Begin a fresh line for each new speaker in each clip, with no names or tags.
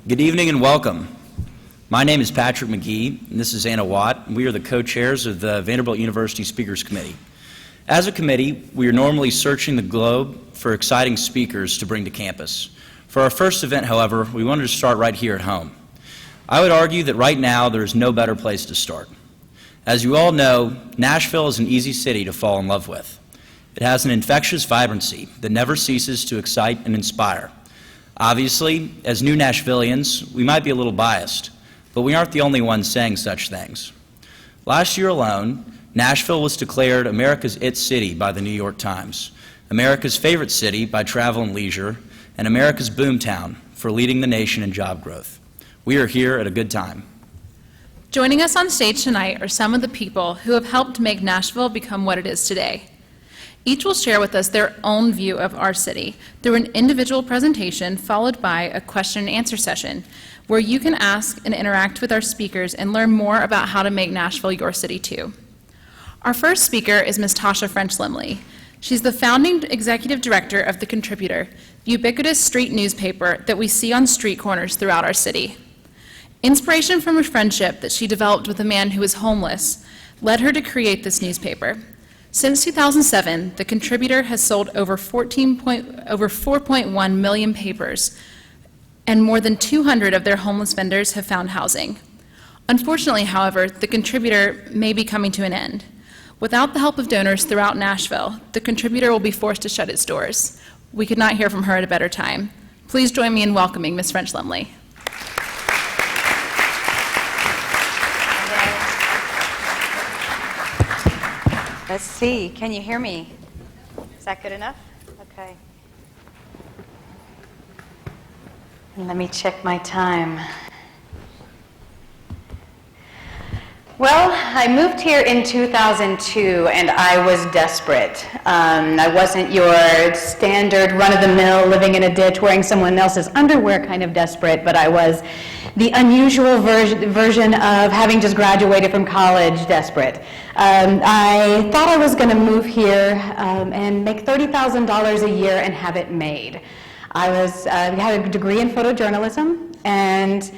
Good evening and welcome. My name is Patrick McGee, and this is Anna Watt, and we are the co-chairs of the Vanderbilt University Speakers Committee. As a committee, we are normally searching the globe for exciting speakers to bring to campus. For our first event, however, we wanted to start right here at home. I would argue that right now there is no better place to start. As you all know, Nashville is an easy city to fall in love with. It has an infectious vibrancy that never ceases to excite and inspire. Obviously, as new Nashvillians, we might be a little biased, but we aren't the only ones saying such things. Last year alone, Nashville was declared America's It City by the New York Times, America's Favorite City by Travel and Leisure, and America's Boomtown for leading the nation in job growth. We are here at a good time.
Joining us on stage tonight are some of the people who have helped make Nashville become what it is today. Each will share with us their own view of our city through an individual presentation followed by a question and answer session where you can ask and interact with our speakers and learn more about how to make Nashville your city too. Our first speaker is Ms. Tasha French-Limley. She's the founding executive director of The Contributor, the ubiquitous street newspaper that we see on street corners throughout our city. Inspiration from a friendship that she developed with a man who was homeless led her to create this newspaper. Since 2007, The Contributor has sold over 4.1 million papers, and more than 200 of their homeless vendors have found housing. Unfortunately, however, The Contributor may be coming to an end. Without the help of donors throughout Nashville, The Contributor will be forced to shut its doors. We could not hear from her at a better time. Please join me in welcoming Ms. French-Limley.
Let's see, can you hear me? Is that good enough? Okay. Let me check my time. Well, I moved here in 2002 and I was desperate. I wasn't your standard run-of-the-mill, living in a ditch, wearing someone else's underwear kind of desperate, but I was the unusual version of having just graduated from college desperate. I thought I was going to move here and make $30,000 a year and have it made. I had a degree in photojournalism and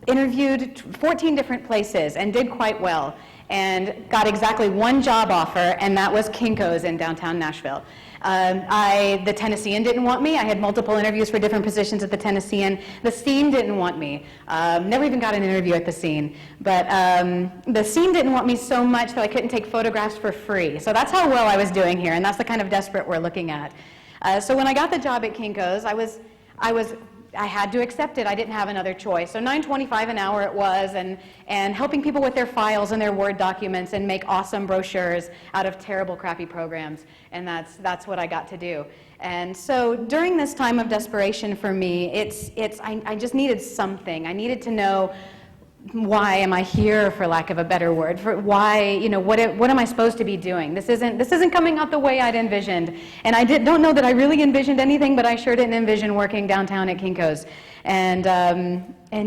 interviewed 14 different places and did quite well and got exactly one job offer, and that was Kinko's in downtown Nashville. The Tennessean didn't want me. I had multiple interviews for different positions at the Tennessean. The Scene didn't want me. Never even got an interview at the Scene. But the Scene didn't want me so much that I couldn't take photographs for free. So that's how well I was doing here, and that's the kind of desperate we're looking at. So when I got the job at Kinko's, I had to accept it. I didn't have another choice. So $9.25 an hour it was, and helping people with their files and their Word documents and make awesome brochures out of terrible, crappy programs. And that's what I got to do. And so during this time of desperation for me, I just needed something. I needed to know, why am I here, for lack of a better word? For why, what am I supposed to be doing? This isn't coming out the way I'd envisioned. And I don't know that I really envisioned anything, but I sure didn't envision working downtown at Kinko's. And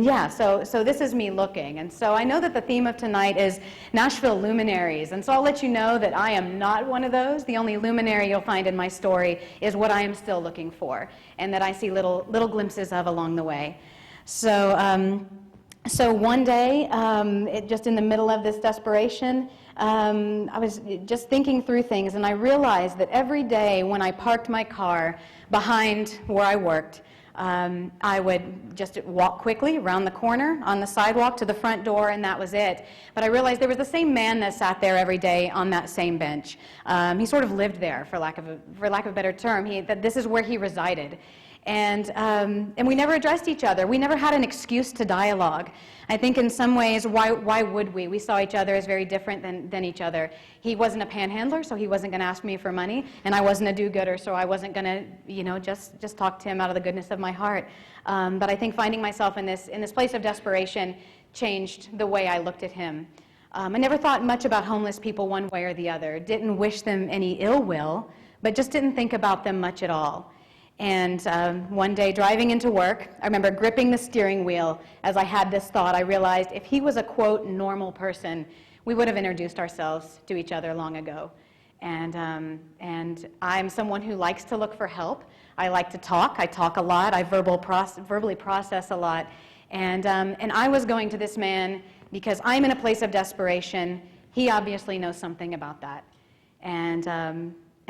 yeah, so this is me looking. And so I know that the theme of tonight is Nashville luminaries. And so I'll let you know that I am not one of those. The only luminary you'll find in my story is what I am still looking for, and that I see little glimpses of along the way. So one day, just in the middle of this desperation, I was just thinking through things, and I realized that every day when I parked my car behind where I worked, I would just walk quickly around the corner on the sidewalk to the front door, and that was it. But I realized there was the same man that sat there every day on that same bench. He sort of lived there, for lack of a better term. That this is where he resided. And we never addressed each other. We never had an excuse to dialogue. I think in some ways, why would we? We saw each other as very different than each other. He wasn't a panhandler, so he wasn't going to ask me for money, and I wasn't a do-gooder, so I wasn't going to, just talk to him out of the goodness of my heart. But I think finding myself in this place of desperation changed the way I looked at him. I never thought much about homeless people one way or the other. Didn't wish them any ill will, but just didn't think about them much at all. And one day driving into work, I remember gripping the steering wheel as I had this thought. I realized if he was a, quote, normal person, we would have introduced ourselves to each other long ago. And I'm someone who likes to look for help. I like to talk. I talk a lot. I verbally process a lot. And I was going to this man because I'm in a place of desperation. He obviously knows something about that.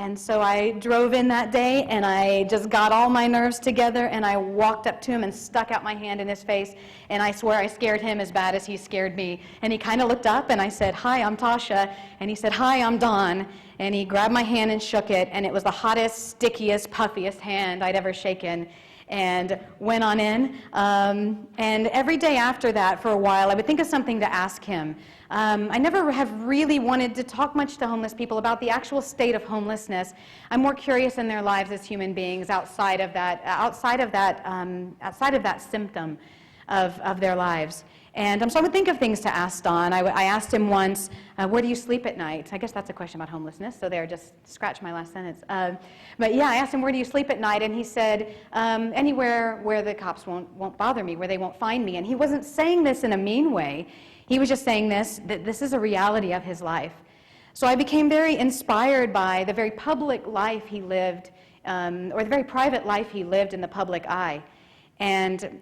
And so I drove in that day, and I just got all my nerves together, and I walked up to him and stuck out my hand in his face, and I swear I scared him as bad as he scared me. And he kind of looked up, and I said, "Hi, I'm Tasha." And he said, "Hi, I'm Don." And he grabbed my hand and shook it, and it was the hottest, stickiest, puffiest hand I'd ever shaken, and went on in. And every day after that, for a while, I would think of something to ask him. I never have really wanted to talk much to homeless people about the actual state of homelessness. I'm more curious in their lives as human beings outside of that symptom of their lives. And so I would think of things to ask Don. I asked him once, "Where do you sleep at night?" I guess that's a question about homelessness, so there, just scratch my last sentence. But yeah, I asked him, "Where do you sleep at night?" And he said, "Anywhere where the cops won't bother me, where they won't find me." And he wasn't saying this in a mean way. He was just saying that this is a reality of his life. So I became very inspired by the very public life he lived, or the very private life he lived in the public eye. And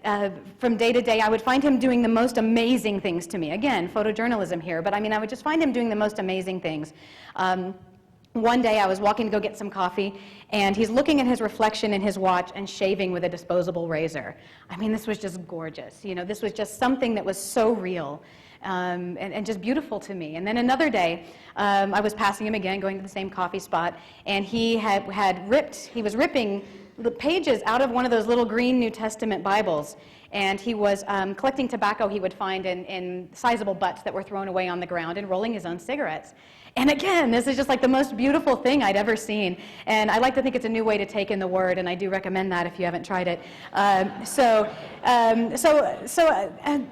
from day to day, I would find him doing the most amazing things to me. Again, photojournalism here, but I mean, I would just find him doing the most amazing things. One day, I was walking to go get some coffee, and he's looking at his reflection in his watch and shaving with a disposable razor. I mean, this was just gorgeous. You know, this was just something that was so real. And just beautiful to me. And then another day, I was passing him again, going to the same coffee spot, and he was ripping the pages out of one of those little green New Testament Bibles, and he was collecting tobacco he would find in sizable butts that were thrown away on the ground and rolling his own cigarettes. And again, this is just like the most beautiful thing I'd ever seen. And I like to think it's a new way to take in the Word, and I do recommend that if you haven't tried it.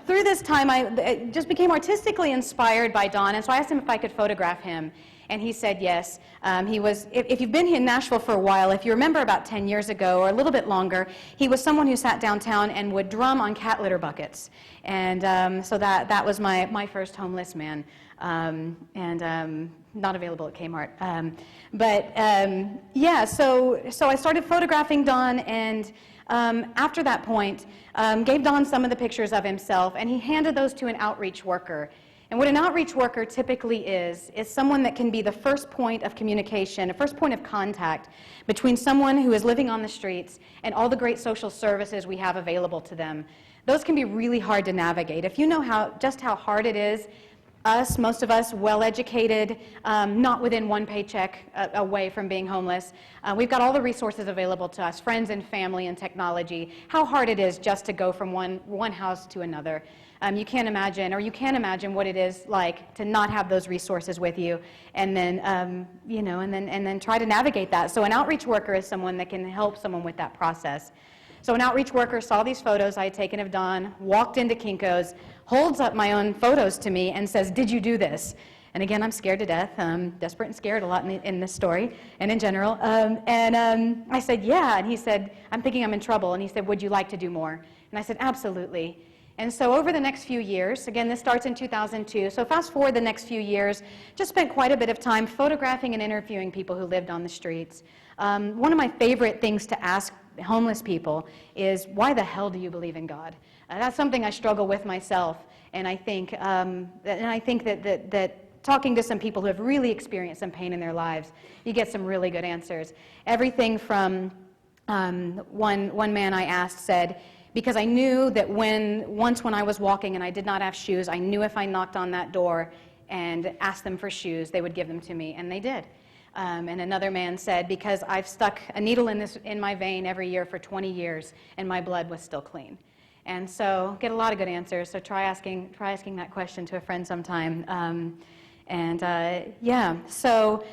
Through this time, I just became artistically inspired by Don, and so I asked him if I could photograph him. And he said yes. If you've been here in Nashville for a while, if you remember about 10 years ago or a little bit longer, he was someone who sat downtown and would drum on cat litter buckets. And so that was my first homeless man. Not available at Kmart. So I started photographing Don, and after that point, gave Don some of the pictures of himself, and he handed those to an outreach worker. And what an outreach worker typically is someone that can be the first point of communication, a first point of contact between someone who is living on the streets and all the great social services we have available to them. Those can be really hard to navigate. If you know just how hard it is, most of us, well-educated, not within one paycheck away from being homeless. We've got all the resources available to us, friends and family and technology, how hard it is just to go from one house to another. You can imagine what it is like to not have those resources with you, and then, and then try to navigate that. So an outreach worker is someone that can help someone with that process. So an outreach worker saw these photos I had taken of Don, walked into Kinko's, holds up my own photos to me and says, "Did you do this?" And again, I'm scared to death, desperate and scared a lot in this story and in general. I said, "Yeah," and he said, "I'm thinking I'm in trouble." And he said, "Would you like to do more?" And I said, "Absolutely." And so over the next few years, again, this starts in 2002, so fast forward the next few years, just spent quite a bit of time photographing and interviewing people who lived on the streets. One of my favorite things to ask homeless people is, why the hell do you believe in God? That's something I struggle with myself, and I think that talking to some people who have really experienced some pain in their lives, you get some really good answers. Everything from one man I asked said, because I knew that once when I was walking and I did not have shoes, I knew if I knocked on that door and asked them for shoes, they would give them to me, and they did. And another man said, because I've stuck a needle in my vein every year for 20 years, and my blood was still clean. And so get a lot of good answers. So try asking that question to a friend sometime. So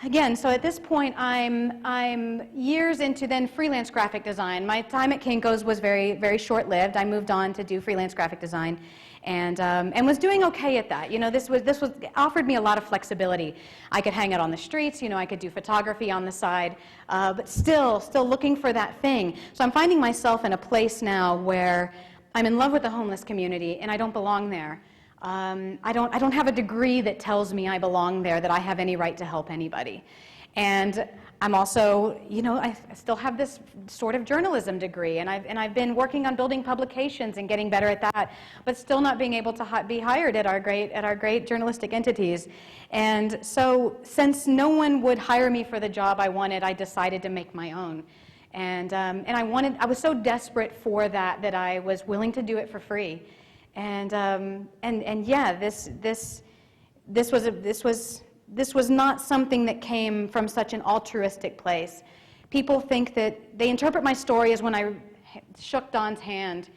again, so at this point, I'm years into then freelance graphic design. My time at Kinko's was very, very short-lived. I moved on to do freelance graphic design, and was doing okay at that. You know, this offered me a lot of flexibility. I could hang out on the streets. You know, I could do photography on the side, but still looking for that thing. So I'm finding myself in a place now where I'm in love with the homeless community, and I don't belong there. I don't have a degree that tells me I belong there, that I have any right to help anybody. And I'm also, I still have this sort of journalism degree, and I've been working on building publications and getting better at that, but still not being able to be hired at our great journalistic entities. And so, since no one would hire me for the job I wanted, I decided to make my own. And I was so desperate for that I was willing to do it for free. And yeah, this was not something that came from such an altruistic place. People think that they interpret my story as when I shook Don's hand,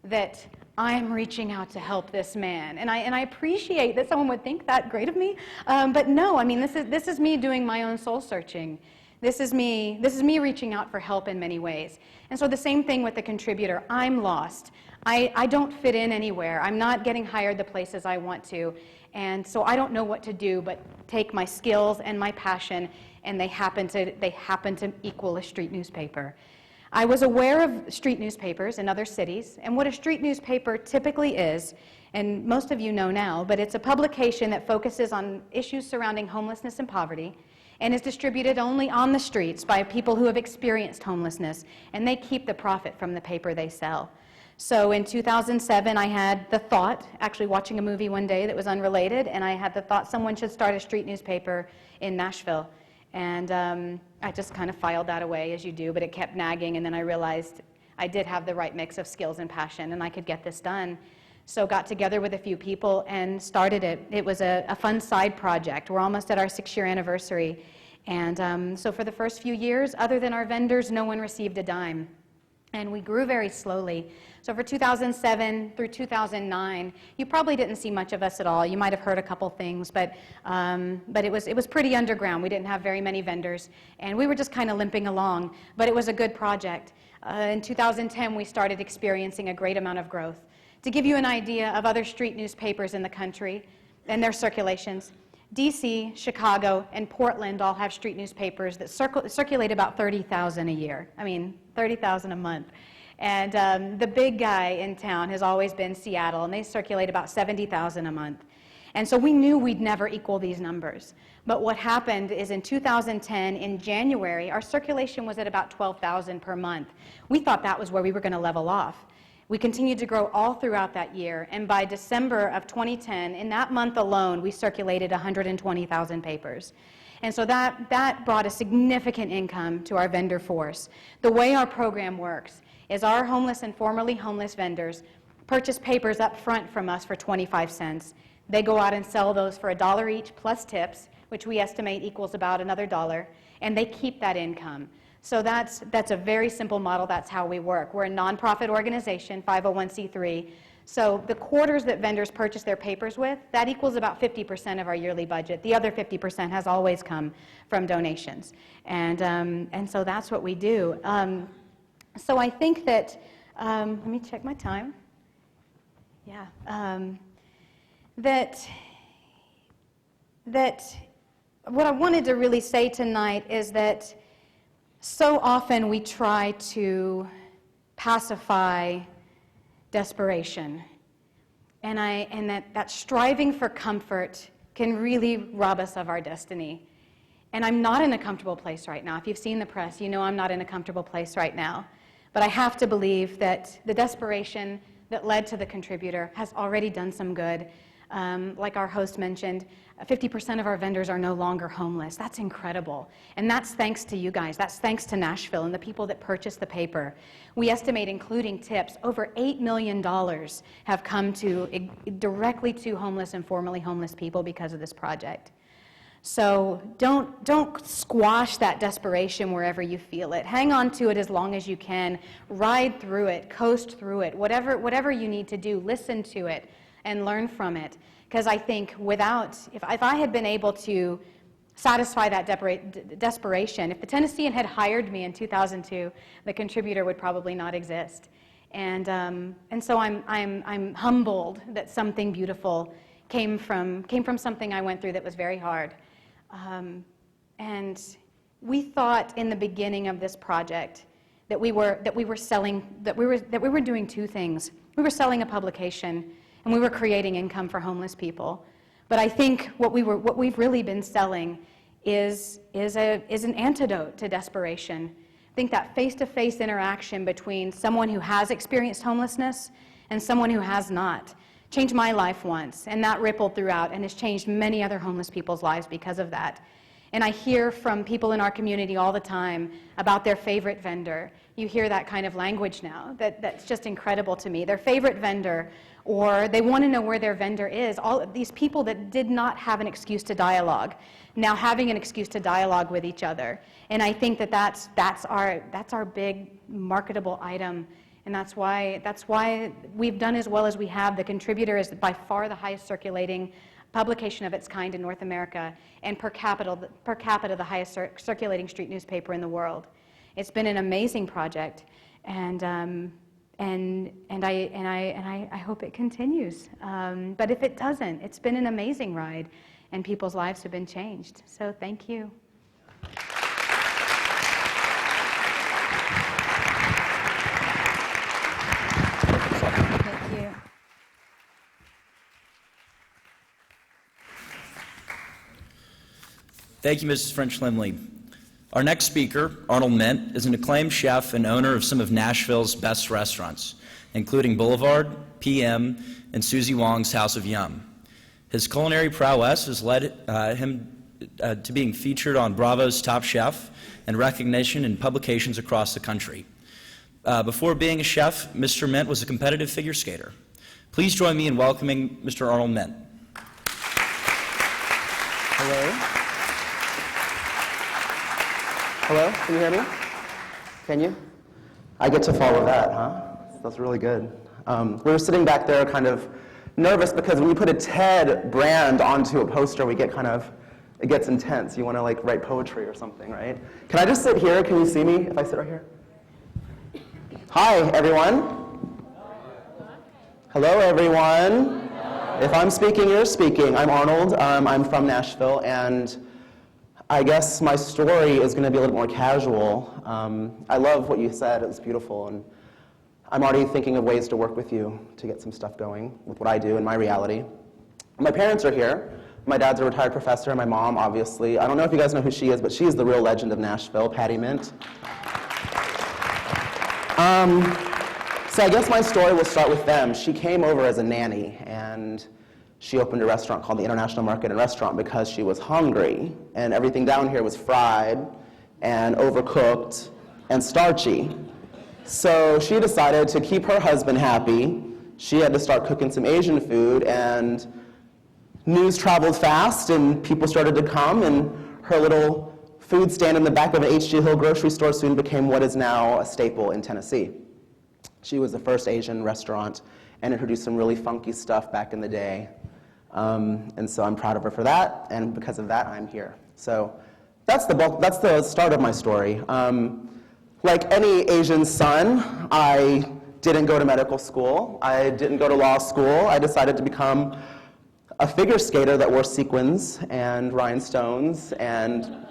that I'm reaching out to help this man. And I appreciate that someone would think that great of me. But no, I mean, this is me doing my own soul searching. This is me reaching out for help in many ways. And so the same thing with the contributor. I'm lost. I don't fit in anywhere. I'm not getting hired the places I want to. And so I don't know what to do but take my skills and my passion, and they happen to equal a street newspaper. I was aware of street newspapers in other cities, and what a street newspaper typically is, and most of you know now, but it's a publication that focuses on issues surrounding homelessness and poverty, and is distributed only on the streets by people who have experienced homelessness, and they keep the profit from the paper they sell. So in 2007, I had the thought, actually watching a movie one day that was unrelated, and I had the thought someone should start a street newspaper in Nashville. And I just kind of filed that away, as you do, but it kept nagging, and then I realized I did have the right mix of skills and passion, and I could get this done. So got together with a few people and started it. It was a fun side project. We're almost at our 6-year anniversary. And so for the first few years, other than our vendors, no one received a dime. And we grew very slowly. So for 2007 through 2009, you probably didn't see much of us at all. You might have heard a couple things, but it was pretty underground. We didn't have very many vendors, and we were just kind of limping along. But it was a good project. In 2010, we started experiencing a great amount of growth. To give you an idea of other street newspapers in the country and their circulations, DC, Chicago, and Portland all have street newspapers that circulate about 30,000 a year. I mean, 30,000 a month. And the big guy in town has always been Seattle, and they circulate about 70,000 a month. And so we knew we'd never equal these numbers. But what happened is in 2010, in January, our circulation was at about 12,000 per month. We thought that was where we were going to level off. We continued to grow all throughout that year, and by December of 2010, in that month alone, we circulated 120,000 papers. And so that brought a significant income to our vendor force. The way our program works is our homeless and formerly homeless vendors purchase papers up front from us for 25 cents. They go out and sell those for $1 each plus tips, which we estimate equals about another $1, and they keep that income. So that's a very simple model. That's how we work. We're a nonprofit organization, 501c3. So the quarters that vendors purchase their papers with, that equals about 50% of our yearly budget. The other 50% has always come from donations. And so that's what we do. So I think that, let me check my time. Yeah. That what I wanted to really say tonight is that so often we try to pacify desperation, and that striving for comfort can really rob us of our destiny. And I'm not in a comfortable place right now. If you've seen the press, you know I'm not in a comfortable place right now. But I have to believe that the desperation that led to the contributor has already done some good. Like our host mentioned, 50% of our vendors are no longer homeless. That's incredible. And that's thanks to you guys. That's thanks to Nashville and the people that purchased the paper. We estimate, including tips, over $8 million have come directly to homeless and formerly homeless people because of this project. So don't squash that desperation wherever you feel it. Hang on to it as long as you can. Ride through it, coast through it, whatever you need to do, listen to it and learn from it. Because I think if I had been able to satisfy that desperation, if the Tennessean had hired me in 2002, the contributor would probably not exist. And so I'm humbled that something beautiful came from something I went through that was very hard. And we thought in the beginning of this project that we were doing two things. We were selling a publication, and we were creating income for homeless people. But I think what we've really been selling is an antidote to desperation. I think that face-to-face interaction between someone who has experienced homelessness and someone who has not changed my life once, and that rippled throughout and has changed many other homeless people's lives because of that. And I hear from people in our community all the time about their favorite vendor. You hear that kind of language now. That's just incredible to me. Their favorite vendor, or they want to know where their vendor is. All of these people that did not have an excuse to dialogue, now having an excuse to dialogue with each other. And I think that's our big marketable item. And that's why we've done as well as we have. The Contributor is by far the highest circulating publication of its kind in North America, and per capita the highest circulating street newspaper in the world. It's been an amazing project, and I hope it continues. But if it doesn't, it's been an amazing ride, and people's lives have been changed. So thank you. Thank you.
Thank you, Mrs. French-Limley. Our next speaker, Arnold Mint, is an acclaimed chef and owner of some of Nashville's best restaurants, including Boulevard, PM, and Susie Wong's House of Yum. His culinary prowess has led him to being featured on Bravo's Top Chef and recognition in publications across the country. Before being a chef, Mr. Mint was a competitive figure skater. Please join me in welcoming Mr. Arnold Mint.
Hello? Hello? Can you hear me? Can you? I get to follow that, huh? That's really good. We were sitting back there kind of nervous because when you put a TED brand onto a poster, it gets intense. You want to like write poetry or something, right? Can I just sit here? Can you see me if I sit right here? Hi, everyone. Hello, everyone. If I'm speaking, you're speaking. I'm Arnold. I'm from Nashville, and I guess my story is going to be a little more casual. I love what you said. It was beautiful, and I'm already thinking of ways to work with you to get some stuff going with what I do in my reality. My parents are here. My dad's a retired professor, and my mom, obviously. I don't know if you guys know who she is, but she's the real legend of Nashville, Patty Mint. So I guess my story will start with them. She came over as a nanny, and she opened a restaurant called the International Market and Restaurant because she was hungry, and everything down here was fried and overcooked and starchy. So she decided to keep her husband happy. She had to start cooking some Asian food, and news traveled fast, and people started to come, and her little food stand in the back of an H.G. Hill grocery store soon became what is now a staple in Tennessee. She was the first Asian restaurant and introduced some really funky stuff back in the day. And so I'm proud of her for that, and because of that, I'm here. So that's the start of my story. Like any Asian son, I didn't go to medical school. I didn't go to law school. I decided to become a figure skater that wore sequins and rhinestones, and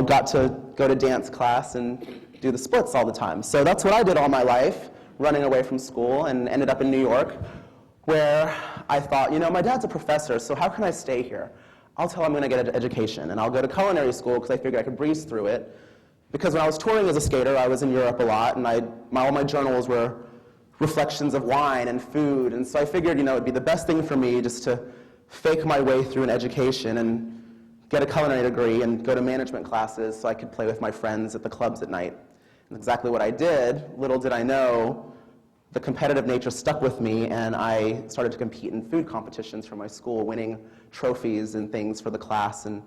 got to go to dance class and do the splits all the time. So that's what I did all my life, running away from school, and ended up in New York, where I thought, my dad's a professor, so how can I stay here? I'll tell him I'm going to get an education, and I'll go to culinary school because I figured I could breeze through it. Because when I was touring as a skater, I was in Europe a lot, and all my journals were reflections of wine and food, and so I figured, it'd be the best thing for me just to fake my way through an education and get a culinary degree and go to management classes so I could play with my friends at the clubs at night. And exactly what I did. Little did I know, the competitive nature stuck with me, and I started to compete in food competitions for my school, winning trophies and things for the class, and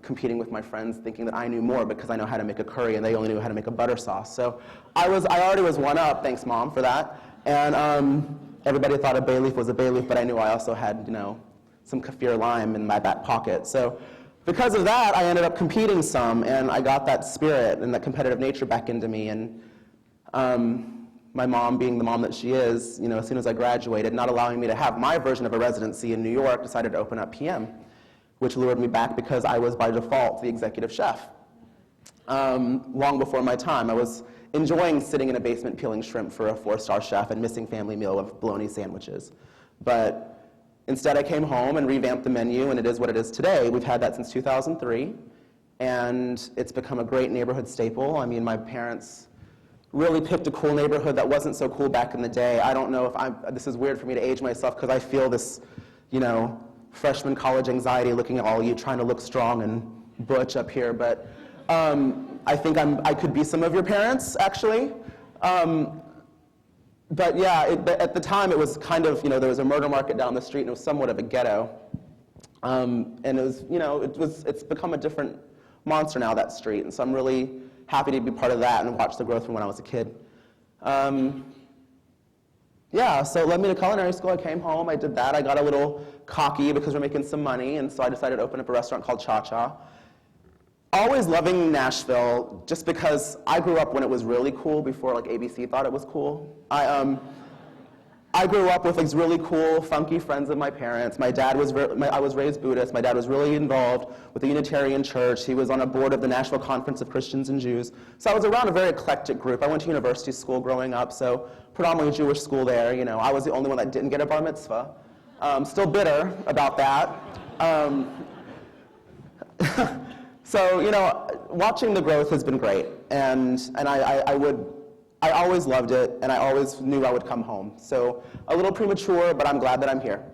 competing with my friends, thinking that I knew more because I know how to make a curry and they only knew how to make a butter sauce. So I already was one up, thanks Mom for that. And everybody thought a bay leaf was a bay leaf, but I knew I also had, some kaffir lime in my back pocket. So because of that, I ended up competing some, and I got that spirit and that competitive nature back into me. And my mom, being the mom that she is, as soon as I graduated, not allowing me to have my version of a residency in New York, decided to open up PM, which lured me back because I was by default the executive chef. Long before my time, I was enjoying sitting in a basement peeling shrimp for a 4-star chef and missing family meal of bologna sandwiches. But Instead, I came home and revamped the menu, and it is what it is today. We've had that since 2003, and it's become a great neighborhood staple. I mean, my parents really picked a cool neighborhood that wasn't so cool back in the day. I don't know if this is weird for me to age myself, because I feel this, freshman college anxiety looking at all of you trying to look strong and butch up here, but I think I could be some of your parents, actually. But yeah, at the time it was kind of, there was a murder market down the street, and it was somewhat of a ghetto. And it was, it's become a different monster now, that street, and so I'm really happy to be part of that and watch the growth from when I was a kid. Yeah, so it led me to culinary school. I came home, I did that. I got a little cocky because we're making some money, and so I decided to open up a restaurant called Cha Cha. Always loving Nashville, just because I grew up when it was really cool, before like ABC thought it was cool. I grew up with these really cool, funky friends of my parents. My dad was, I was raised Buddhist. My dad was really involved with the Unitarian Church. He was on a board of the Nashville Conference of Christians and Jews. So I was around a very eclectic group. I went to university school growing up, so predominantly Jewish school there. I was the only one that didn't get a bar mitzvah. Still bitter about that. So, watching the growth has been great, and I always loved it, and I always knew I would come home. So a little premature, but I'm glad that I'm here.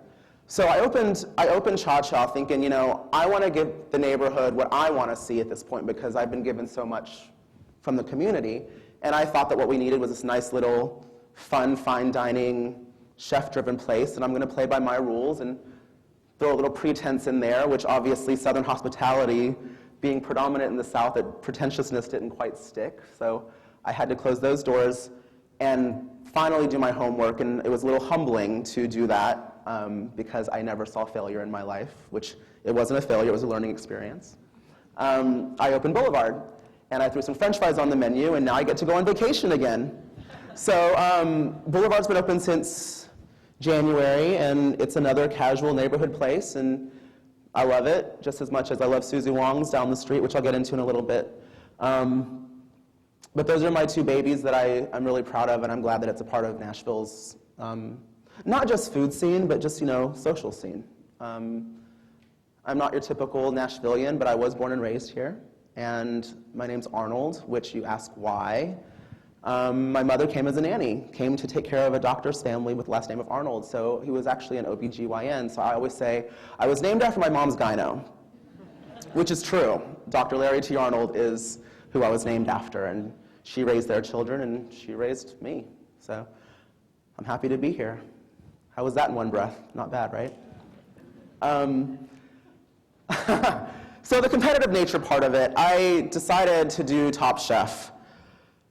So I opened Cha Cha thinking, I want to give the neighborhood what I want to see at this point, because I've been given so much from the community, and I thought that what we needed was this nice little fun, fine dining, chef-driven place, and I'm going to play by my rules and throw a little pretense in there, which obviously Southern hospitality, being predominant in the South, that pretentiousness didn't quite stick. So I had to close those doors and finally do my homework, and it was a little humbling to do that because I never saw failure in my life, which it wasn't a failure, it was a learning experience. I opened Boulevard, and I threw some French fries on the menu, and now I get to go on vacation again. So Boulevard's been open since January, and it's another casual neighborhood place, and I love it just as much as I love Susie Wong's down the street, which I'll get into in a little bit. But those are my two babies that I'm really proud of, and I'm glad that it's a part of Nashville's, not just food scene, but just, social scene. I'm not your typical Nashvilleian, but I was born and raised here, and my name's Arnold, which you ask why. My mother came as a nanny, came to take care of a doctor's family with the last name of Arnold, so he was actually an OBGYN, so I always say, I was named after my mom's gyno, which is true. Dr. Larry T. Arnold is who I was named after, and she raised their children, and she raised me, so I'm happy to be here. How was that in one breath? Not bad, right? So the competitive nature part of it, I decided to do Top Chef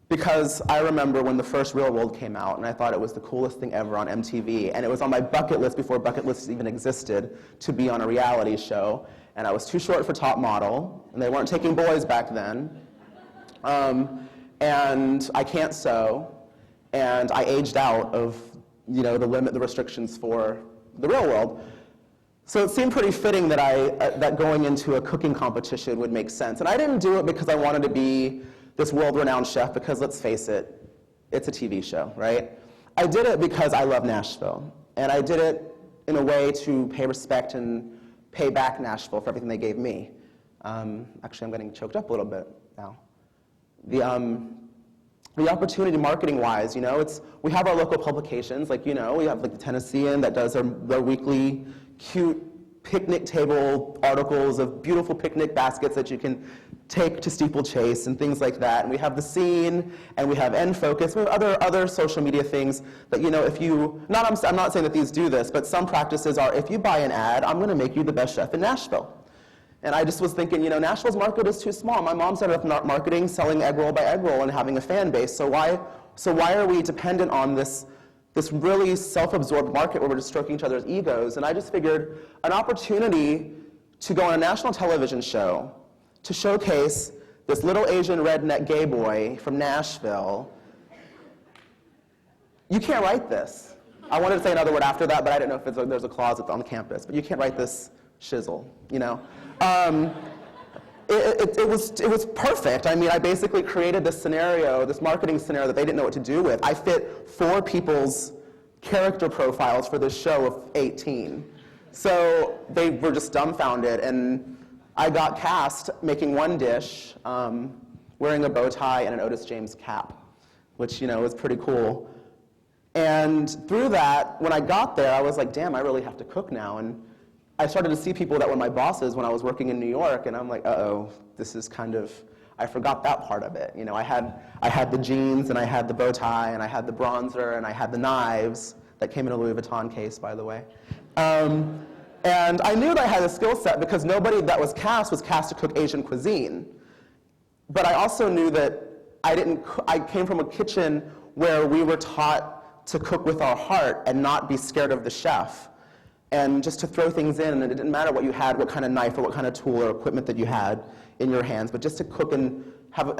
because I remember when the first Real World came out, and I thought it was the coolest thing ever on MTV, and it was on my bucket list before bucket lists even existed to be on a reality show, and I was too short for top model, and they weren't taking boys back then, and I can't sew, and I aged out of the restrictions for the Real World. So it seemed pretty fitting that that going into a cooking competition would make sense, and I didn't do it because I wanted to be this world-renowned chef, because let's face it, it's a TV show, right? I did it because I love Nashville, and I did it in a way to pay respect and pay back Nashville for everything they gave me. Actually, I'm getting choked up a little bit now. The opportunity marketing-wise, we have our local publications, we have the Tennessean that does their weekly cute picnic table articles of beautiful picnic baskets that you can take to steeplechase and things like that. And we have The Scene, and we have End Focus, we have other social media things that, if you, I'm not saying that these do this, but some practices are, if you buy an ad, I'm gonna make you the best chef in Nashville. And I just was thinking, Nashville's market is too small. My mom started up marketing, selling egg roll by egg roll, and having a fan base. So why are we dependent on this really self-absorbed market where we're just stroking each other's egos? And I just figured an opportunity to go on a national television show to showcase this little Asian redneck gay boy from Nashville. You can't write this. I wanted to say another word after that, but I didn't know if there's a closet on the campus. But you can't write this shizzle, It was perfect. I mean, I basically created this scenario, this marketing scenario that they didn't know what to do with. I fit 4 people's character profiles for this show of 18. So they were just dumbfounded, and I got cast making one dish, wearing a bow tie and an Otis James cap, which, was pretty cool. And through that, when I got there, I was like, damn, I really have to cook now. And I started to see people that were my bosses when I was working in New York, and I'm like, uh-oh, this is kind of, I forgot that part of it. I had the jeans, and I had the bow tie, and I had the bronzer, and I had the knives that came in a Louis Vuitton case, by the way. And I knew that I had a skill set because nobody that was cast to cook Asian cuisine. But I also knew that I came from a kitchen where we were taught to cook with our heart and not be scared of the chef. And just to throw things in, and it didn't matter what you had, what kind of knife or what kind of tool or equipment that you had in your hands, but just to cook and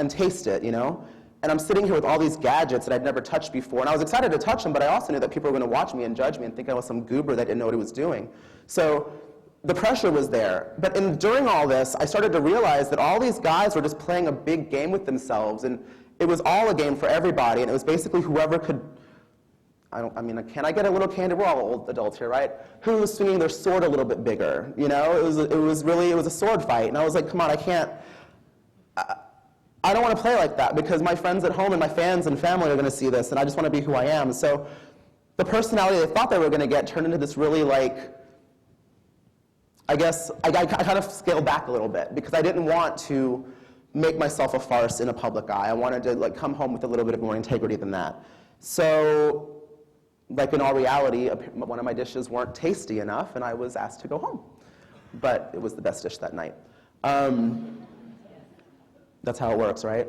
taste it, And I'm sitting here with all these gadgets that I'd never touched before, and I was excited to touch them, but I also knew that people were going to watch me and judge me and think I was some goober that didn't know what he was doing. So the pressure was there. But during all this, I started to realize that all these guys were just playing a big game with themselves, and it was all a game for everybody, and it was basically whoever could, can I get a little candid? We're all old adults here, right? Who was swinging their sword a little bit bigger? It was a sword fight, and I was like, come on, I don't want to play like that because my friends at home and my fans and family are going to see this, and I just want to be who I am. So the personality they thought they were going to get turned into this really I kind of scaled back a little bit because I didn't want to make myself a farce in a public eye. I wanted to come home with a little bit of more integrity than that. So in all reality, one of my dishes weren't tasty enough, and I was asked to go home. But it was the best dish that night. That's how it works, right?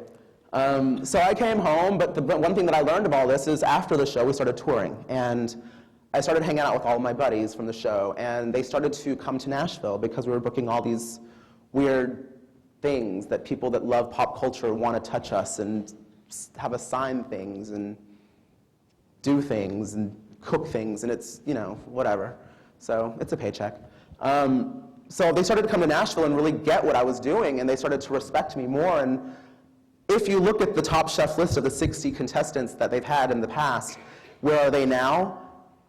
So I came home, but the one thing that I learned of all this is after the show, we started touring. And I started hanging out with all of my buddies from the show, and they started to come to Nashville because we were booking all these weird things that people that love pop culture want to touch us and have us sign things and do things and cook things, and it's, whatever. So it's a paycheck. So they started to come to Nashville and really get what I was doing, and they started to respect me more. And if you look at the Top Chef list of the 60 contestants that they've had in the past, where are they now?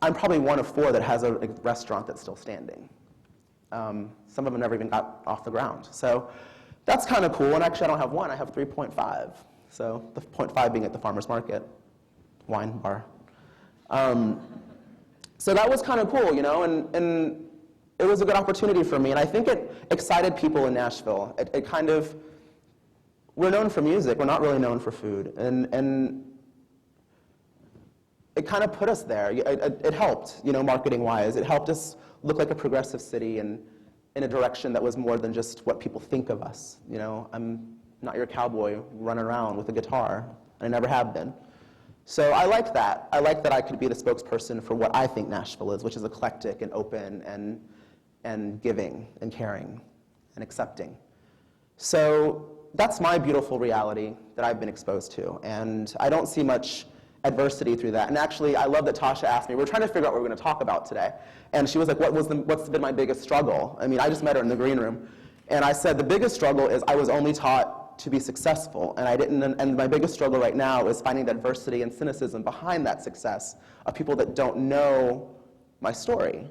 I'm probably one of 4 that has a restaurant that's still standing. Some of them never even got off the ground. So that's kind of cool. And actually, I don't have 1. I have 3.5. So the 0.5 being at the farmer's market, wine bar. So that was kind of cool, and it was a good opportunity for me. And I think it excited people in Nashville. It kind of, we're known for music. We're not really known for food. And it kind of put us there. It helped, marketing-wise. It helped us look like a progressive city and in a direction that was more than just what people think of us. I'm not your cowboy running around with a guitar. I never have been. So I like that. I like that I could be the spokesperson for what I think Nashville is, which is eclectic and open and giving and caring and accepting. So that's my beautiful reality that I've been exposed to. And I don't see much adversity through that. And actually, I love that Tasha asked me, we were trying to figure out what we were going to talk about today. And she was like, what's been my biggest struggle? I just met her in the green room. And I said, the biggest struggle is I was only taught to be successful, and my biggest struggle right now is finding the adversity and cynicism behind that success of people that don't know my story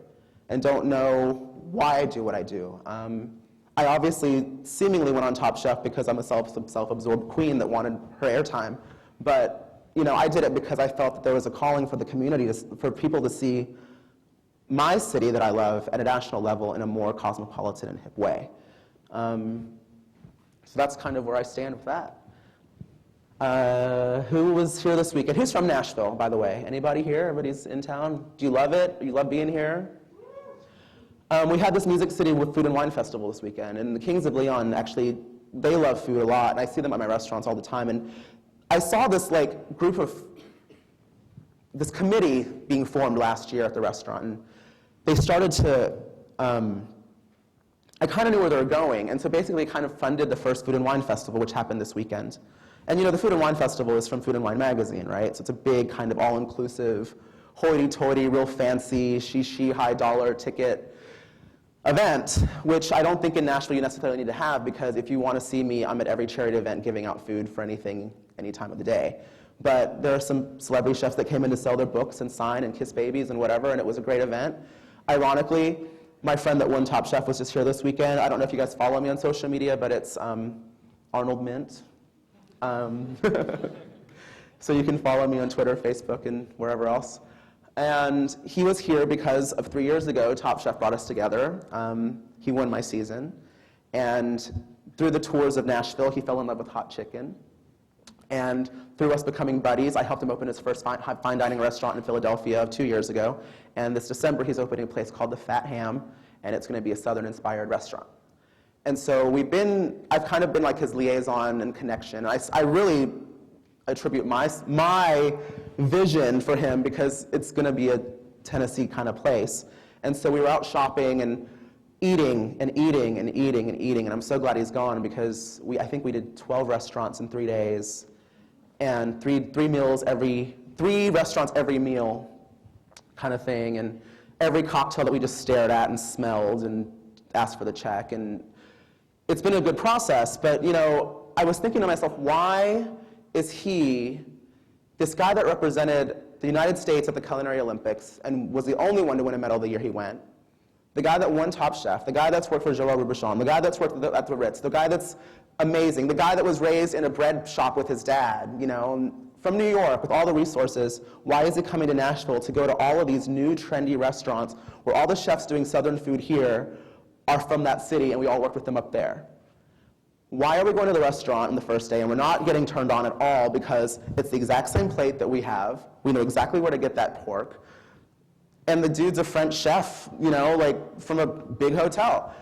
and don't know why I do what I do. I obviously seemingly went on Top Chef because I'm a self-absorbed queen that wanted her airtime, but I did it because I felt that there was a calling for the community, for people to see my city that I love at a national level in a more cosmopolitan and hip way. So that's kind of where I stand with that. Who was here this weekend? Who's from Nashville, by the way? Anybody here? Everybody's in town? Do you love it? Do you love being here? We had this Music City with Food and Wine Festival this weekend, and the Kings of Leon, actually, they love food a lot, and I see them at my restaurants all the time, and I saw this group of, this committee being formed last year at the restaurant, and they started to, I kind of knew where they were going, and so basically kind of funded the first Food and Wine Festival, which happened this weekend. And the Food and Wine Festival is from Food and Wine magazine, right? So it's a big kind of all-inclusive, hoity-toity, real fancy, she high-dollar ticket event, which I don't think in Nashville you necessarily need to have, because if you want to see me, I'm at every charity event giving out food for anything, any time of the day. But there are some celebrity chefs that came in to sell their books and sign and kiss babies and whatever, and it was a great event. Ironically, My friend that won Top Chef was just here this weekend. I don't know if you guys follow me on social media, but it's Arnold Mint. So you can follow me on Twitter, Facebook, and wherever else. And he was here because of 3 years ago, Top Chef brought us together. He won my season. And through the tours of Nashville, he fell in love with hot chicken. And through us becoming buddies, I helped him open his first fine dining restaurant in Philadelphia 2 years ago. And this December, he's opening a place called the Fat Ham, and it's going to be a Southern-inspired restaurant. And so I've kind of been like his liaison and connection. I really attribute my vision for him because it's going to be a Tennessee kind of place. And so we were out shopping and eating and eating and eating and eating, and I'm so glad he's gone because I think we did 12 restaurants in 3 days, and three restaurants every meal kind of thing, and every cocktail that we just stared at and smelled and asked for the check. And it's been a good process, but I was thinking to myself, why is he, this guy that represented the United States at the Culinary Olympics and was the only one to win a medal the year he went, the guy that won Top Chef, the guy that's worked for Joël Robuchon, the guy that's worked at the Ritz, the guy that's amazing, the guy that was raised in a bread shop with his dad, from New York with all the resources, why is he coming to Nashville to go to all of these new trendy restaurants where all the chefs doing Southern food here are from that city and we all work with them up there? Why are we going to the restaurant on the first day and we're not getting turned on at all because it's the exact same plate that we have, we know exactly where to get that pork, and the dude's a French chef, from a big hotel.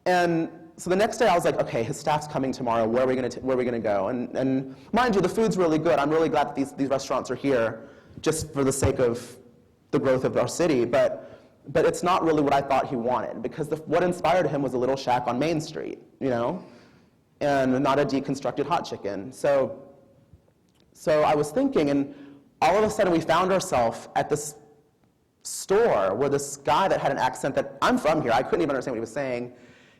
And so the next day I was like, okay, his staff's coming tomorrow, where are we gonna go? And mind you, the food's really good. I'm really glad that these restaurants are here just for the sake of the growth of our city, but it's not really what I thought he wanted, because what inspired him was a little shack on Main Street, and not a deconstructed hot chicken. So I was thinking, and all of a sudden we found ourselves at this store where this guy that had an accent that, I'm from here, I couldn't even understand what he was saying.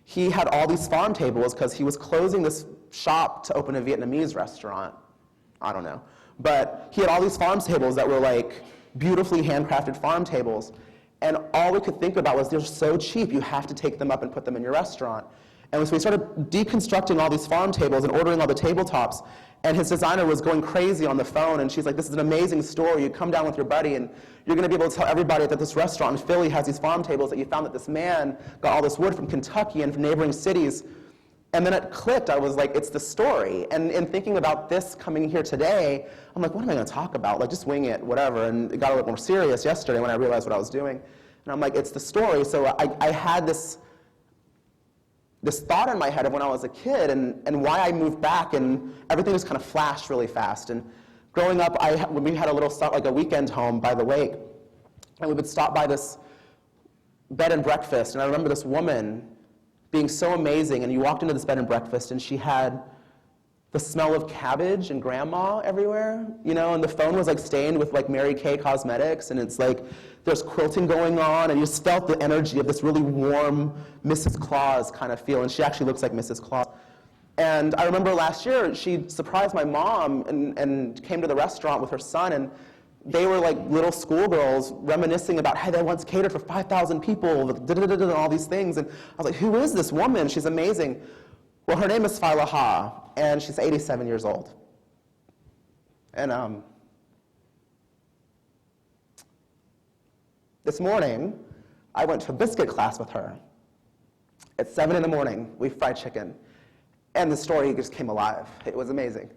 He had all these farm tables because he was closing this shop to open a Vietnamese restaurant. I don't know. But he had all these farm tables that were like beautifully handcrafted farm tables. And all we could think about was, they're so cheap, you have to take them up and put them in your restaurant. And so we started deconstructing all these farm tables and ordering all the tabletops. And his designer was going crazy on the phone, and she's like, this is an amazing store. You come down with your buddy, and you're going to be able to tell everybody that this restaurant in Philly has these farm tables, that you found that this man got all this wood from Kentucky and from neighboring cities. And then it clicked. I was like, it's the story. And in thinking about this coming here today, I'm like, what am I going to talk about? Like, just wing it, whatever. And it got a little more serious yesterday when I realized what I was doing. And I'm like, it's the story. So I had this thought in my head of when I was a kid and why I moved back, and everything just kind of flashed really fast. And growing up, we had a weekend home by the lake, and we would stop by this bed and breakfast, and I remember this woman being so amazing, and you walked into this bed and breakfast, and she had the smell of cabbage and grandma everywhere, and the phone was like stained with like Mary Kay Cosmetics, and it's like there's quilting going on, and you just felt the energy of this really warm Mrs. Claus kind of feel, and she actually looks like Mrs. Claus. And I remember last year, she surprised my mom and came to the restaurant with her son, and they were like little schoolgirls reminiscing about, hey, they once catered for 5,000 people, and all these things. And I was like, who is this woman? She's amazing. Well, her name is Phyla Ha, and she's 87 years old. And this morning, I went to a biscuit class with her. At 7 in the morning, we fried chicken. And the story just came alive. It was amazing.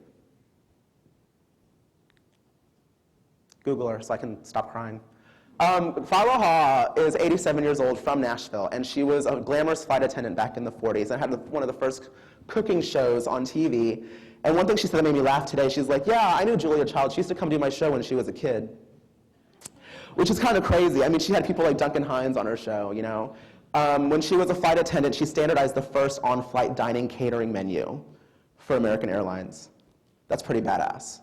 Google her so I can stop crying. Phyla Ha is 87 years old from Nashville, and she was a glamorous flight attendant back in the 40s and had one of the first cooking shows on TV. And one thing she said that made me laugh today, she's like, yeah, I knew Julia Child. She used to come do my show when she was a kid. Which is kind of crazy. I mean, she had people like Duncan Hines on her show, When she was a flight attendant, she standardized the first on-flight dining catering menu for American Airlines. That's pretty badass.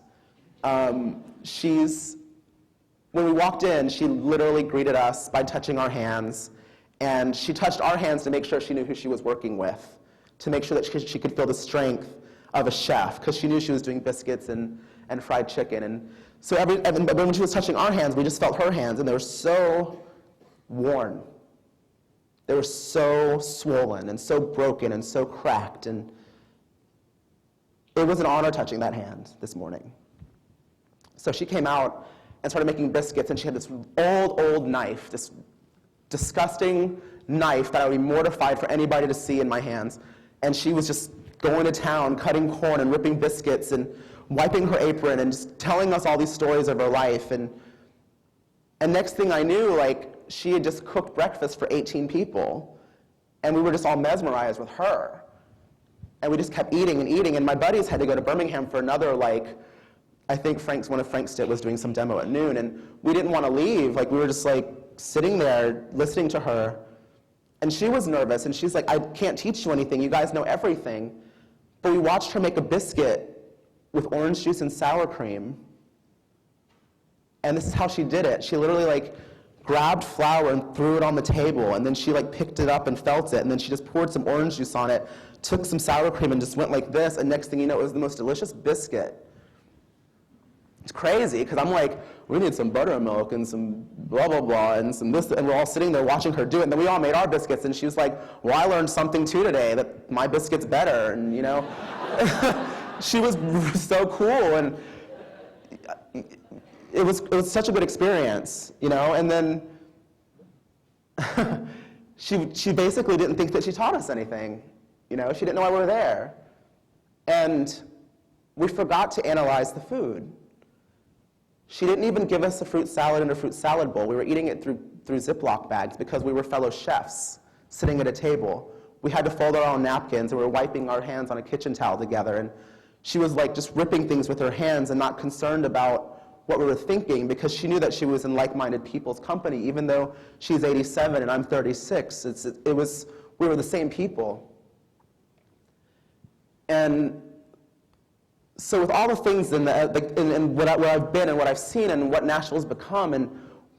When we walked in, she literally greeted us by touching our hands, and she touched our hands to make sure she knew who she was working with, to make sure that she could feel the strength of a chef, because she knew she was doing biscuits and fried chicken. And so but when she was touching our hands, we just felt her hands, and they were so worn. They were so swollen and so broken and so cracked, and it was an honor touching that hand this morning. So she came out and started making biscuits, and she had this old knife, this disgusting knife that I would be mortified for anybody to see in my hands. And she was just going to town, cutting corn and ripping biscuits and wiping her apron and just telling us all these stories of her life. And next thing I knew, like, she had just cooked breakfast for 18 people. And we were just all mesmerized with her. And we just kept eating and eating. And my buddies had to go to Birmingham for another, like, I think one of Frank's was doing some demo at noon. And we didn't want to leave. Like, we were just, like, sitting there listening to her. And she was nervous. And she's like, I can't teach you anything. You guys know everything. But we watched her make a biscuit with orange juice and sour cream. And this is how she did it. She literally, like, grabbed flour and threw it on the table, and then she, like, picked it up and felt it, and then she just poured some orange juice on it, took some sour cream and just went like this, and next thing you know, it was the most delicious biscuit. It's crazy, because I'm like, we need some buttermilk and some blah, blah, blah, and some this, and we're all sitting there watching her do it, and then we all made our biscuits, and she was like, well, I learned something too today, that my biscuit's better, and, you know. She was so cool, and it was such a good experience, you know, and then she basically didn't think that she taught us anything, you know, she didn't know why we were there. And we forgot to analyze the food. She didn't even give us a fruit salad and a fruit salad bowl. We were eating it through Ziploc bags because we were fellow chefs sitting at a table. We had to fold our own napkins, and we were wiping our hands on a kitchen towel together, and she was like just ripping things with her hands and not concerned about what we were thinking, because she knew that she was in like-minded people's company, even though she's 87 and I'm 36. We were the same people. And so with all the things and where I've been and what I've seen and what Nashville's become and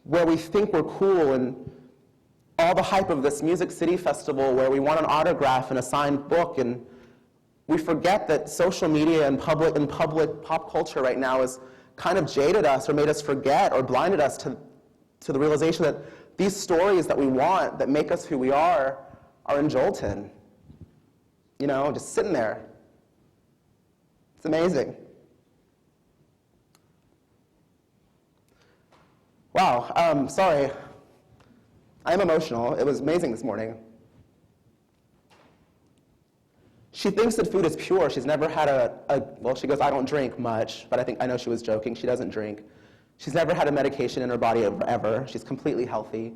where we think we're cool and all the hype of this Music City Festival where we want an autograph and a signed book, and we forget that social media and public pop culture right now has kind of jaded us or made us forget or blinded us to the realization that these stories that we want, that make us who we are in Jolton. You know, just sitting there. It's amazing. Wow, sorry. I'm emotional. It was amazing this morning. She thinks that food is pure. She's never had well, she goes, I don't drink much, but I know she was joking. She doesn't drink. She's never had a medication in her body ever. She's completely healthy.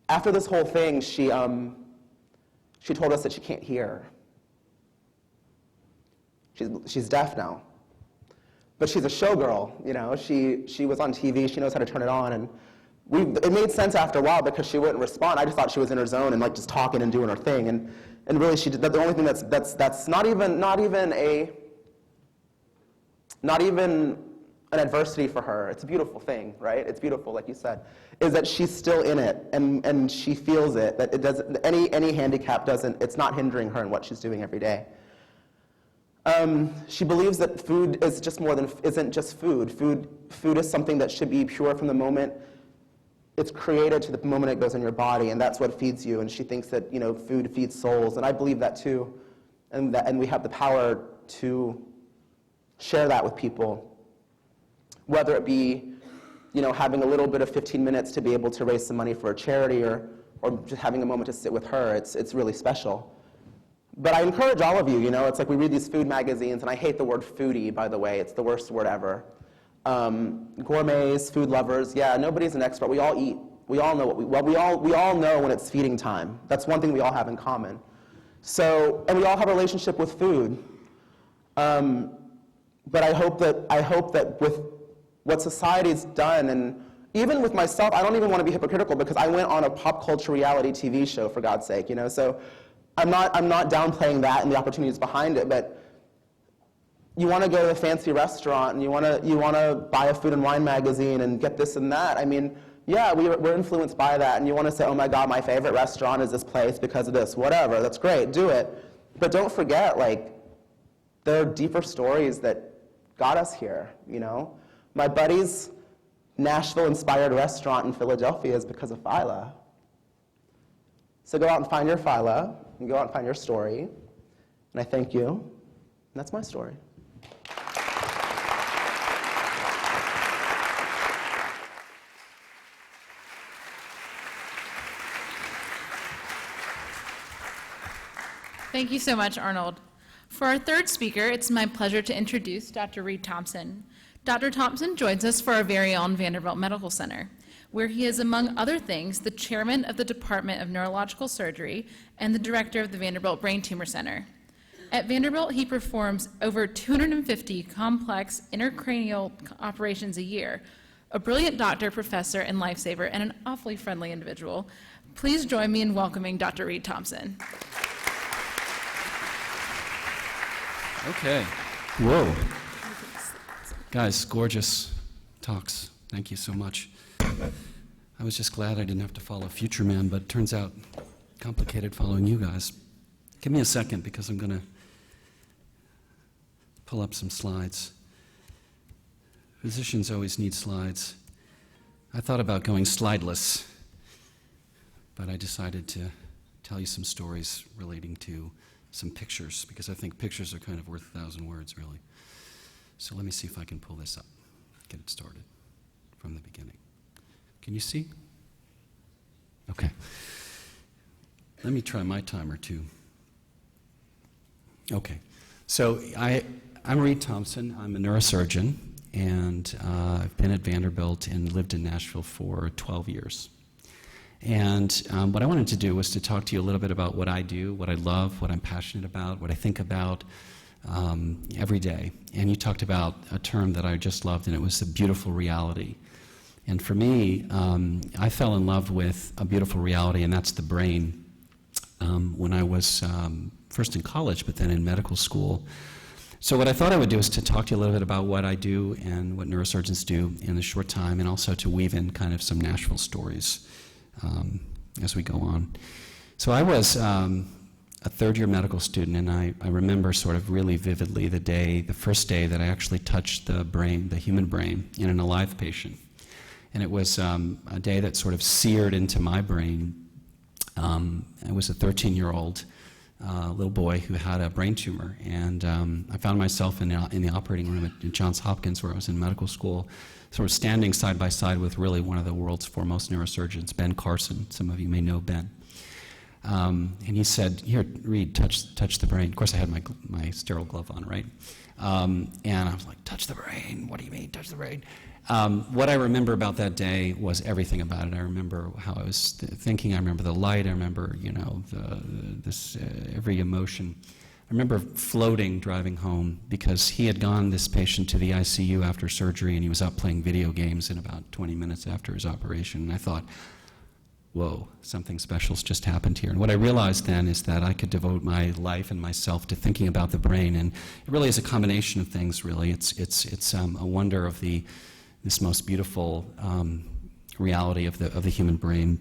After this whole thing, she told us that she can't hear. She's deaf now. But she's a showgirl, you know. She was on TV. She knows how to turn it on, and it made sense after a while because she wouldn't respond. I just thought she was in her zone and like just talking and doing her thing, and really she did the only thing that's not even an adversity for her. It's a beautiful thing, right? It's beautiful, like you said, is that she's still in it and she feels it, that it doesn't, any handicap it's not hindering her in what she's doing every day. She believes that food is isn't just food. Food is something that should be pure from the moment it's created to the moment it goes in your body, and that's what feeds you. And she thinks that, you know, food feeds souls, and I believe that too. And we have the power to share that with people, whether it be, you know, having a little bit of 15 minutes to be able to raise some money for a charity, or just having a moment to sit with her. It's really special. But I encourage all of you, you know, it's like we read these food magazines, and I hate the word foodie, by the way. It's the worst word ever. Gourmets, food lovers, yeah, nobody's an expert. We all eat. We all know we all know when it's feeding time. That's one thing we all have in common. So, and we all have a relationship with food. But I hope that with what society's done, and even with myself, I don't even want to be hypocritical because I went on a pop culture reality TV show, for God's sake, you know. So I'm not downplaying that and the opportunities behind it, but you want to go to a fancy restaurant and you want to buy a food and wine magazine and get this and that. I mean, yeah, we're influenced by that, and you want to say, oh my God, my favorite restaurant is this place because of this. Whatever, that's great, do it. But don't forget, like, there are deeper stories that got us here, you know? My buddy's Nashville-inspired restaurant in Philadelphia is because of Phyla. So go out and find your phyla, and go out and find your story. And I thank you. And that's my story.
Thank you so much, Arnold. For our third speaker, it's my pleasure to introduce Dr. Reed Thompson. Dr. Thompson joins us for our very own Vanderbilt Medical Center, where he is, among other things, the chairman of the Department of Neurological Surgery and the director of the Vanderbilt Brain Tumor Center. At Vanderbilt, he performs over 250 complex intracranial operations a year. A brilliant doctor, professor, and lifesaver, and an awfully friendly individual. Please join me in welcoming Dr. Reed Thompson.
Okay. Whoa. Guys, gorgeous talks. Thank you so much. I was just glad I didn't have to follow Future Man, but it turns out complicated following you guys. Give me a second because I'm going to pull up some slides. Physicians always need slides. I thought about going slideless, but I decided to tell you some stories relating to some pictures, because I think pictures are kind of worth 1,000 words, really. So let me see if I can pull this up, get it started from the beginning. Can you see? Okay. Let me try my timer, too. Okay. So I'm Reed Thompson. I'm a neurosurgeon, and I've been at Vanderbilt and lived in Nashville for 12 years. And what I wanted to do was to talk to you a little bit about what I do, what I love, what I'm passionate about, what I think about every day. And you talked about a term that I just loved, and it was a beautiful reality. And for me, I fell in love with a beautiful reality, and that's the brain. When I was first in college, but then in medical school. So what I thought I would do is to talk to you a little bit about what I do and what neurosurgeons do in a short time, and also to weave in kind of some Nashville stories as we go on. So I was a third-year medical student, and I remember sort of really vividly the first day that I actually touched the brain, the human brain, in an alive patient. And it was a day that sort of seared into my brain. I was a 13-year-old little boy who had a brain tumor, and I found myself in the operating room at Johns Hopkins, where I was in medical school, sort of standing side by side with really one of the world's foremost neurosurgeons, Ben Carson. Some of you may know Ben. And he said, "Here, Reed, touch the brain." Of course, I had my sterile glove on, right? And I was like, "Touch the brain? What do you mean, touch the brain?" What I remember about that day was everything about it. I remember how I was thinking. I remember the light. I remember, every emotion. I remember floating driving home because he had gone, this patient, to the ICU after surgery, and he was up playing video games in about 20 minutes after his operation. And I thought, whoa, something special's just happened here. And what I realized then is that I could devote my life and myself to thinking about the brain. And it really is a combination of things, really. It's a wonder of this most beautiful reality of the human brain.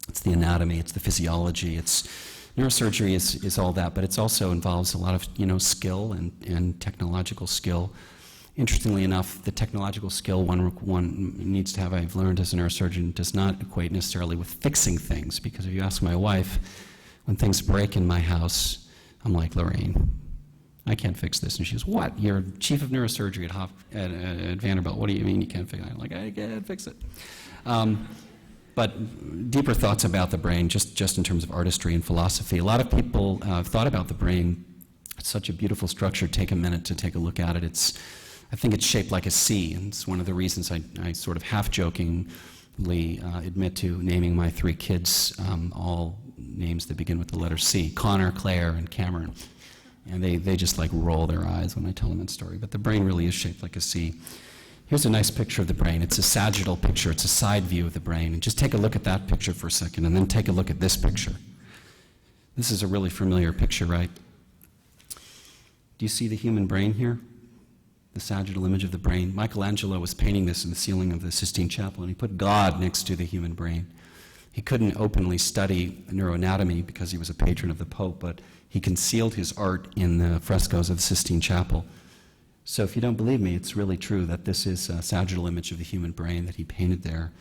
It's the anatomy, it's the physiology, it's neurosurgery is all that, but it also involves a lot of skill and technological skill. Interestingly enough, the technological skill one needs to have, I've learned as a neurosurgeon, does not equate necessarily with fixing things, because if you ask my wife, when things break in my house, I'm like, "Lorraine, I can't fix this." And she goes, "What? You're chief of neurosurgery at Vanderbilt. What do you mean you can't fix it?" I'm like, "I can't fix it." But deeper thoughts about the brain, just in terms of artistry and philosophy. A lot of people have thought about the brain. It's such a beautiful structure. Take a minute to take a look at it. I think it's shaped like a C, and it's one of the reasons I sort of half-jokingly admit to naming my 3 kids all names that begin with the letter C: Connor, Claire, and Cameron. And they just like roll their eyes when I tell them that story. But the brain really is shaped like a C. Here's a nice picture of the brain. It's a sagittal picture. It's a side view of the brain. And just take a look at that picture for a second, and then take a look at this picture. This is a really familiar picture, right? Do you see the human brain here? The sagittal image of the brain. Michelangelo was painting this in the ceiling of the Sistine Chapel, and he put God next to the human brain. He couldn't openly study neuroanatomy because he was a patron of the Pope, but he concealed his art in the frescoes of the Sistine Chapel. So if you don't believe me, it's really true that this is a sagittal image of the human brain that he painted there.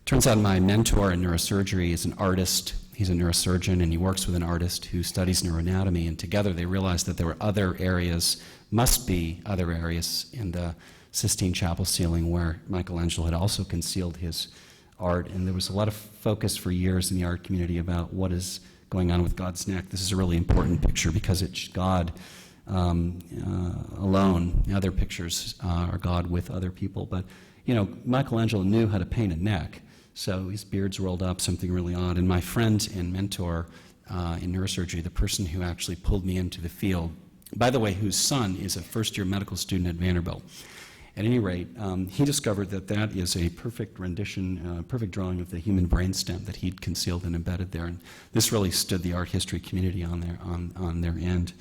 Turns out my mentor in neurosurgery is an artist. He's a neurosurgeon, and he works with an artist who studies neuroanatomy, and together they realized that there were other areas, must be other areas in the Sistine Chapel ceiling where Michelangelo had also concealed his art, and there was a lot of focus for years in the art community about what is going on with God's neck. This is a really important picture because it's God alone. Other pictures are God with other people, but Michelangelo knew how to paint a neck, so his beard's rolled up, something really odd. And my friend and mentor in neurosurgery, the person who actually pulled me into the field, by the way, whose son is a first-year medical student at Vanderbilt. At any rate, he discovered that that is a perfect rendition, perfect drawing of the human brainstem that he'd concealed and embedded there. And this really stood the art history community on their end.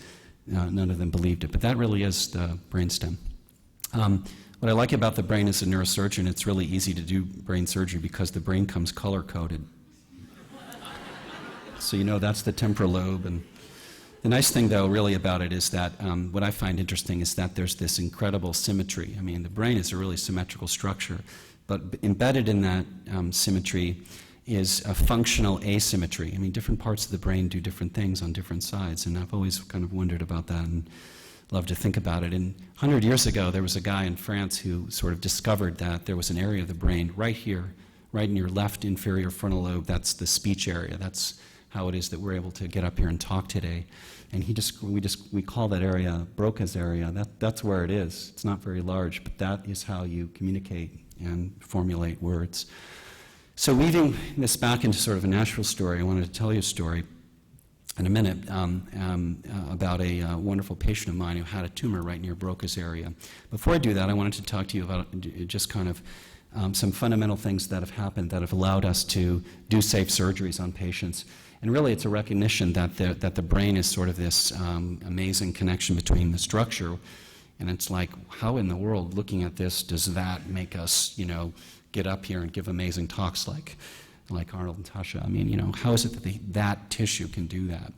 None of them believed it, but that really is the brainstem. What I like about the brain as a neurosurgeon, it's really easy to do brain surgery because the brain comes color-coded. So that's the temporal lobe. And the nice thing, though, really about it is that what I find interesting is that there's this incredible symmetry. I mean, the brain is a really symmetrical structure, but embedded in that symmetry is a functional asymmetry. I mean, different parts of the brain do different things on different sides, and I've always kind of wondered about that and love to think about it. And 100 years ago, there was a guy in France who sort of discovered that there was an area of the brain right here, right in your left inferior frontal lobe. That's the speech area. That's how it is that we're able to get up here and talk today. And we call that area Broca's area. That's where it is. It's not very large, but that is how you communicate and formulate words. So weaving this back into sort of a Nashville story, I wanted to tell you a story in a minute about a wonderful patient of mine who had a tumor right near Broca's area. Before I do that, I wanted to talk to you about just kind of some fundamental things that have happened that have allowed us to do safe surgeries on patients. And really, it's a recognition that the brain is sort of this amazing connection between the structure, and it's like, how in the world, looking at this, does that make us, get up here and give amazing talks like Arnold and Tasha? I mean, how is it that that tissue can do that?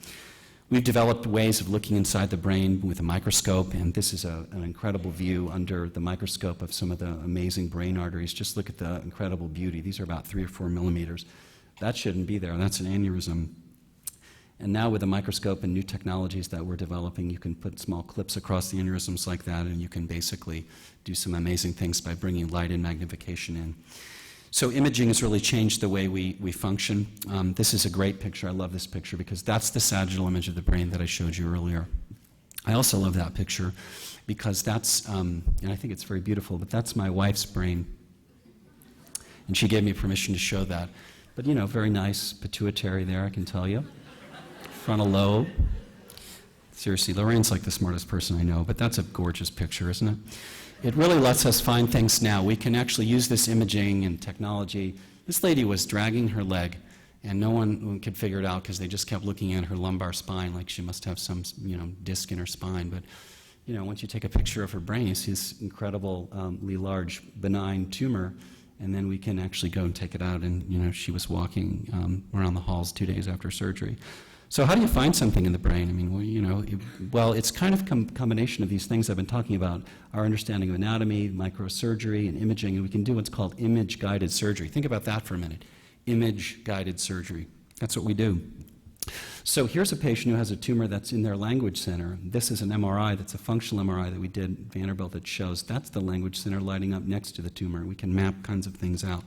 We've developed ways of looking inside the brain with a microscope, and this is an incredible view under the microscope of some of the amazing brain arteries. Just look at the incredible beauty. These are about 3 or 4 millimeters. That shouldn't be there. That's an aneurysm. And now with a microscope and new technologies that we're developing, you can put small clips across the aneurysms like that, and you can basically do some amazing things by bringing light and magnification in. So imaging has really changed the way we function. This is a great picture. I love this picture because that's the sagittal image of the brain that I showed you earlier. I also love that picture because that's, and I think it's very beautiful, but that's my wife's brain. And she gave me permission to show that. But very nice pituitary there, I can tell you. Frontal lobe. Seriously, Lorraine's like the smartest person I know, but that's a gorgeous picture, isn't it? It really lets us find things now. We can actually use this imaging and technology. This lady was dragging her leg, and no one could figure it out because they just kept looking at her lumbar spine like she must have some, disc in her spine. But, once you take a picture of her brain, you see this incredibly large benign tumor, and then we can actually go and take it out. And, she was walking around the halls 2 days after surgery. So how do you find something in the brain? I mean, well, it's kind of a combination of these things I've been talking about, our understanding of anatomy, microsurgery, and imaging, and we can do what's called image-guided surgery. Think about that for a minute. Image-guided surgery. That's what we do. So here's a patient who has a tumor that's in their language center. This is an MRI that's a functional MRI that we did at Vanderbilt that shows that's the language center lighting up next to the tumor. We can map kinds of things out.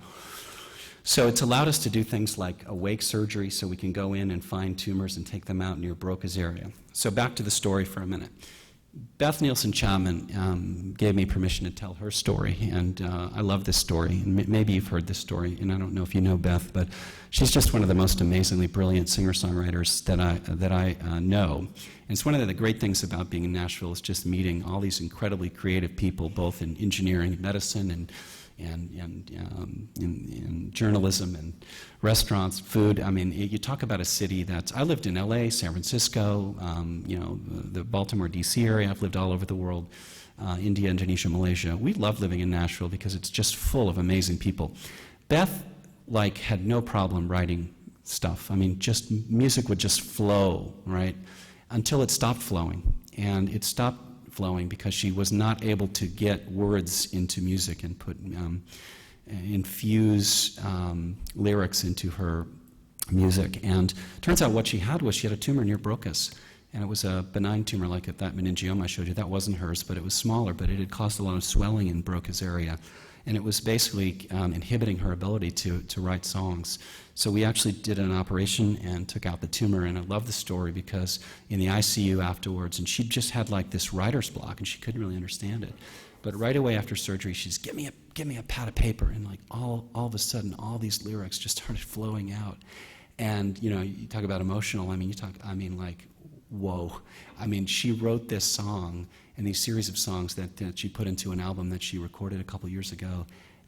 So it's allowed us to do things like awake surgery, so we can go in and find tumors and take them out near Broca's area. So back to the story for a minute. Beth Nielsen Chapman gave me permission to tell her story, and I love this story. And maybe you've heard this story, and I don't know if you know Beth, but she's just one of the most amazingly brilliant singer-songwriters that I know. And it's one of the great things about being in Nashville is just meeting all these incredibly creative people, both in engineering, medicine, and journalism and restaurants, food. I mean, you talk about a city that's, I lived in LA, San Francisco, the Baltimore, DC area. I've lived all over the world, India, Indonesia, Malaysia. We love living in Nashville because it's just full of amazing people. Beth, had no problem writing stuff. I mean, just music would just flow, right? Until it stopped flowing. And it stopped flowing because she was not able to get words into music and infuse lyrics into her music. And turns out what she had was she had a tumor near Broca's. And it was a benign tumor like that meningioma I showed you. That wasn't hers, but it was smaller, but it had caused a lot of swelling in Broca's area. And it was basically inhibiting her ability to write songs. So we actually did an operation and took out the tumor, and I love the story because in the ICU afterwards, and she just had like this writer's block, and she couldn't really understand it. But right away after surgery, she's, give me a pad of paper, and like all of a sudden, all these lyrics just started flowing out. And, you know, you talk about emotional, like, whoa. I mean, she wrote this song and these series of songs that she put into an album that she recorded a couple years ago,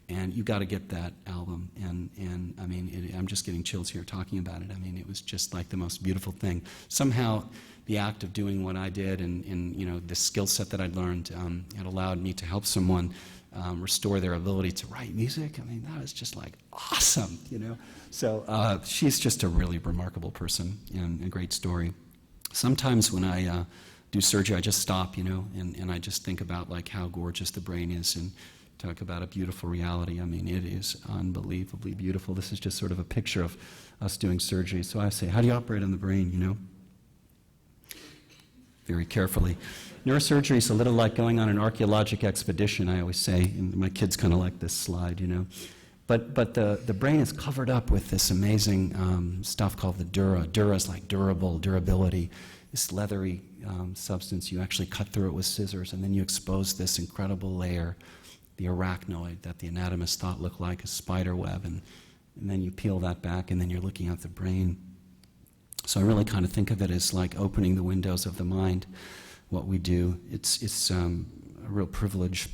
and you got to get that album. And I mean, I'm just getting chills here talking about it. I mean, it was just like the most beautiful thing. Somehow, the act of doing what I did and you know, the skill set that I'd learned had allowed me to help someone restore their ability to write music. I mean, that was just like awesome, you know. So she's just a really remarkable person and a great story. Sometimes when I do surgery, I just stop, you know, and I just think about like how gorgeous the brain is and talk about a beautiful reality. I mean, it is unbelievably beautiful. This is just sort of a picture of us doing surgery. So I say, how do you operate on the brain, you know? Very carefully. Neurosurgery is a little like going on an archaeologic expedition, I always say, and my kids kind of like this slide, you know. But the brain is covered up with this amazing stuff called the dura. Dura is like durable, durability, this leathery substance. You actually cut through it with scissors, and then you expose this incredible layer, the arachnoid, that the anatomist thought looked like a spider web, and then you peel that back, and then you're looking at the brain. So I really kind of think of it as like opening the windows of the mind, what we do. It's a real privilege.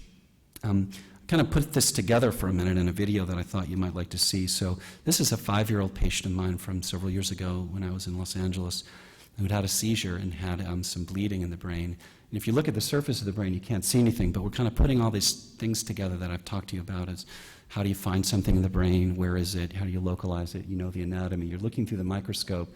Kind of put this together for a minute in a video that I thought you might like to see. So this is a 5-year-old patient of mine from several years ago when I was in Los Angeles who'd had a seizure and had some bleeding in the brain. And if you look at the surface of the brain, you can't see anything, but we're kind of putting all these things together that I've talked to you about as how do you find something in the brain, where is it, how do you localize it, you know, the anatomy. You're looking through the microscope,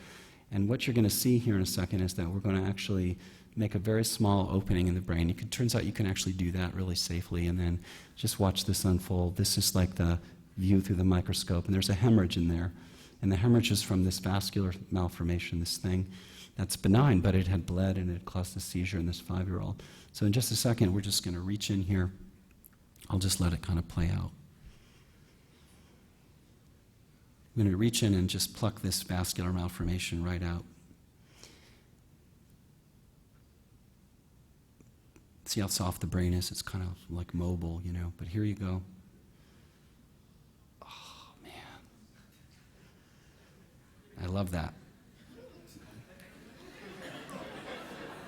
and what you're going to see here in a second is that we're going to actually make a very small opening in the brain. It turns out you can actually do that really safely, and then just watch this unfold. This is like the view through the microscope, and there's a hemorrhage in there. And the hemorrhage is from this vascular malformation, this thing that's benign, but it had bled and it caused a seizure in this 5-year-old. So in just a second, we're just going to reach in here. I'll just let it kind of play out. I'm going to reach in and just pluck this vascular malformation right out. See how soft the brain is? It's kind of like mobile, you know, but here you go. Oh, man. I love that.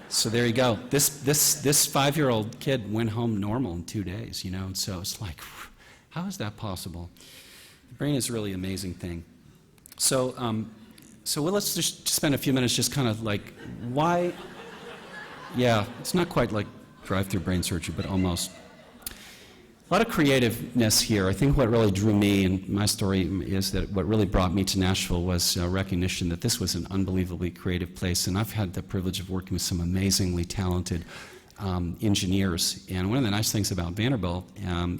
So there you go. This 5-year-old kid went home normal in 2 days, you know, and so it's like, how is that possible? The brain is a really amazing thing. So let's just spend a few minutes just kind of like, why? Yeah, it's not quite like drive-through brain surgery, but almost. A lot of creativeness here. I think what really drew me, and my story is that what really brought me to Nashville was recognition that this was an unbelievably creative place, and I've had the privilege of working with some amazingly talented engineers. And one of the nice things about Vanderbilt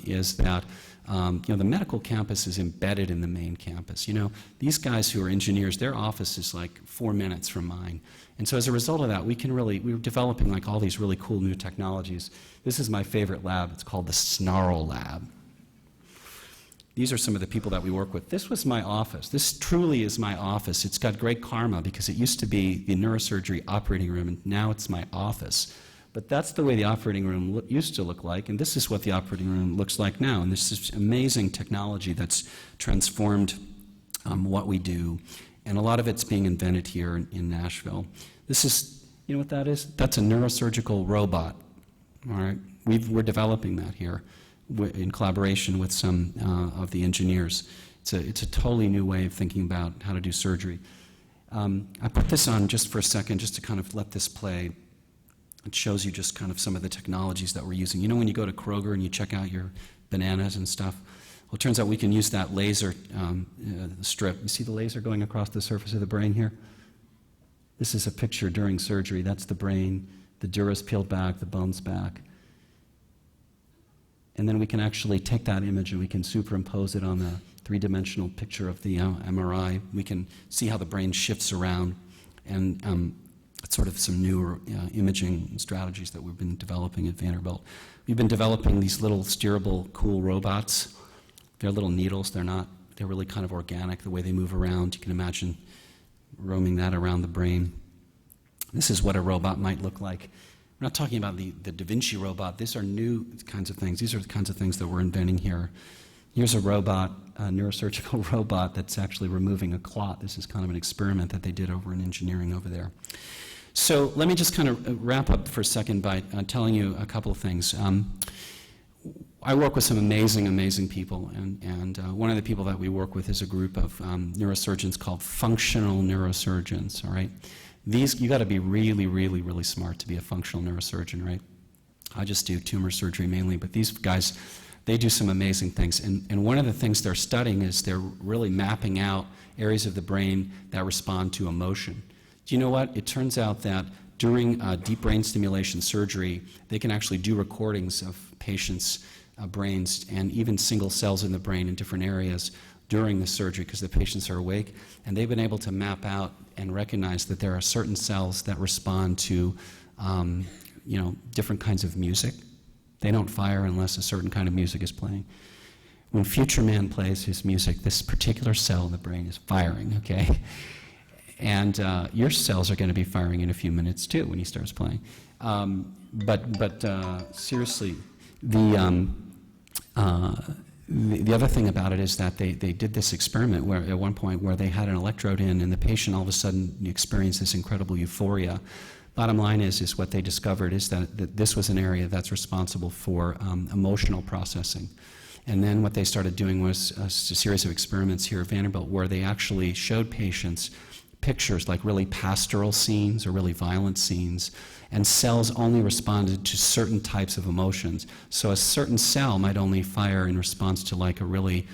is that the medical campus is embedded in the main campus. You know, these guys who are engineers, their office is like 4 minutes from mine. And so as a result of that, we're developing like all these really cool new technologies. This is my favorite lab. It's called the Snarl Lab. These are some of the people that we work with. This was my office. This truly is my office. It's got great karma because it used to be the neurosurgery operating room, and now it's my office. But that's the way the operating room used to look like, and this is what the operating room looks like now. And this is amazing technology that's transformed what we do, and a lot of it's being invented here in Nashville. This is, you know what that is? That's a neurosurgical robot, all right? We're developing that here in collaboration with some of the engineers. It's a totally new way of thinking about how to do surgery. I put this on just for a second, just to kind of let this play. It shows you just kind of some of the technologies that we're using. You know when you go to Kroger and you check out your bananas and stuff? Well, it turns out we can use that laser strip. You see the laser going across the surface of the brain here? This is a picture during surgery. That's the brain. The dura's peeled back, the bone's back. And then we can actually take that image and we can superimpose it on three-dimensional picture of the MRI. We can see how the brain shifts around, and it's sort of some newer imaging strategies that we've been developing at Vanderbilt. We've been developing these little steerable, cool robots. They're little needles. They're really kind of organic, the way they move around. You can imagine roaming that around the brain. This is what a robot might look like. We're not talking about the Da Vinci robot. These are new kinds of things. These are the kinds of things that we're inventing here. Here's a robot, a neurosurgical robot that's actually removing a clot. This is kind of an experiment that they did over in engineering over there. So let me just kind of wrap up for a second by telling you a couple of things. I work with some amazing, amazing people, and one of the people that we work with is a group of neurosurgeons called functional neurosurgeons, all right? You got to be really, really, really smart to be a functional neurosurgeon, right? I just do tumor surgery mainly, but these guys, they do some amazing things. And one of the things they're studying is they're really mapping out areas of the brain that respond to emotion. Do you know what? It turns out that during deep brain stimulation surgery, they can actually do recordings of patients' brains and even single cells in the brain in different areas during the surgery because the patients are awake. And they've been able to map out and recognize that there are certain cells that respond to different kinds of music. They don't fire unless a certain kind of music is playing. When Future Man plays his music, this particular cell in the brain is firing, okay? And your cells are going to be firing in a few minutes too when he starts playing. But seriously, the other thing about it is that they did this experiment where at one point where they had an electrode in and the patient all of a sudden experienced this incredible euphoria. Bottom line is what they discovered is that this was an area that's responsible for emotional processing. And then what they started doing was a series of experiments here at Vanderbilt where they actually showed patients pictures like really pastoral scenes or really violent scenes, and cells only responded to certain types of emotions. So a certain cell might only fire in response to like a really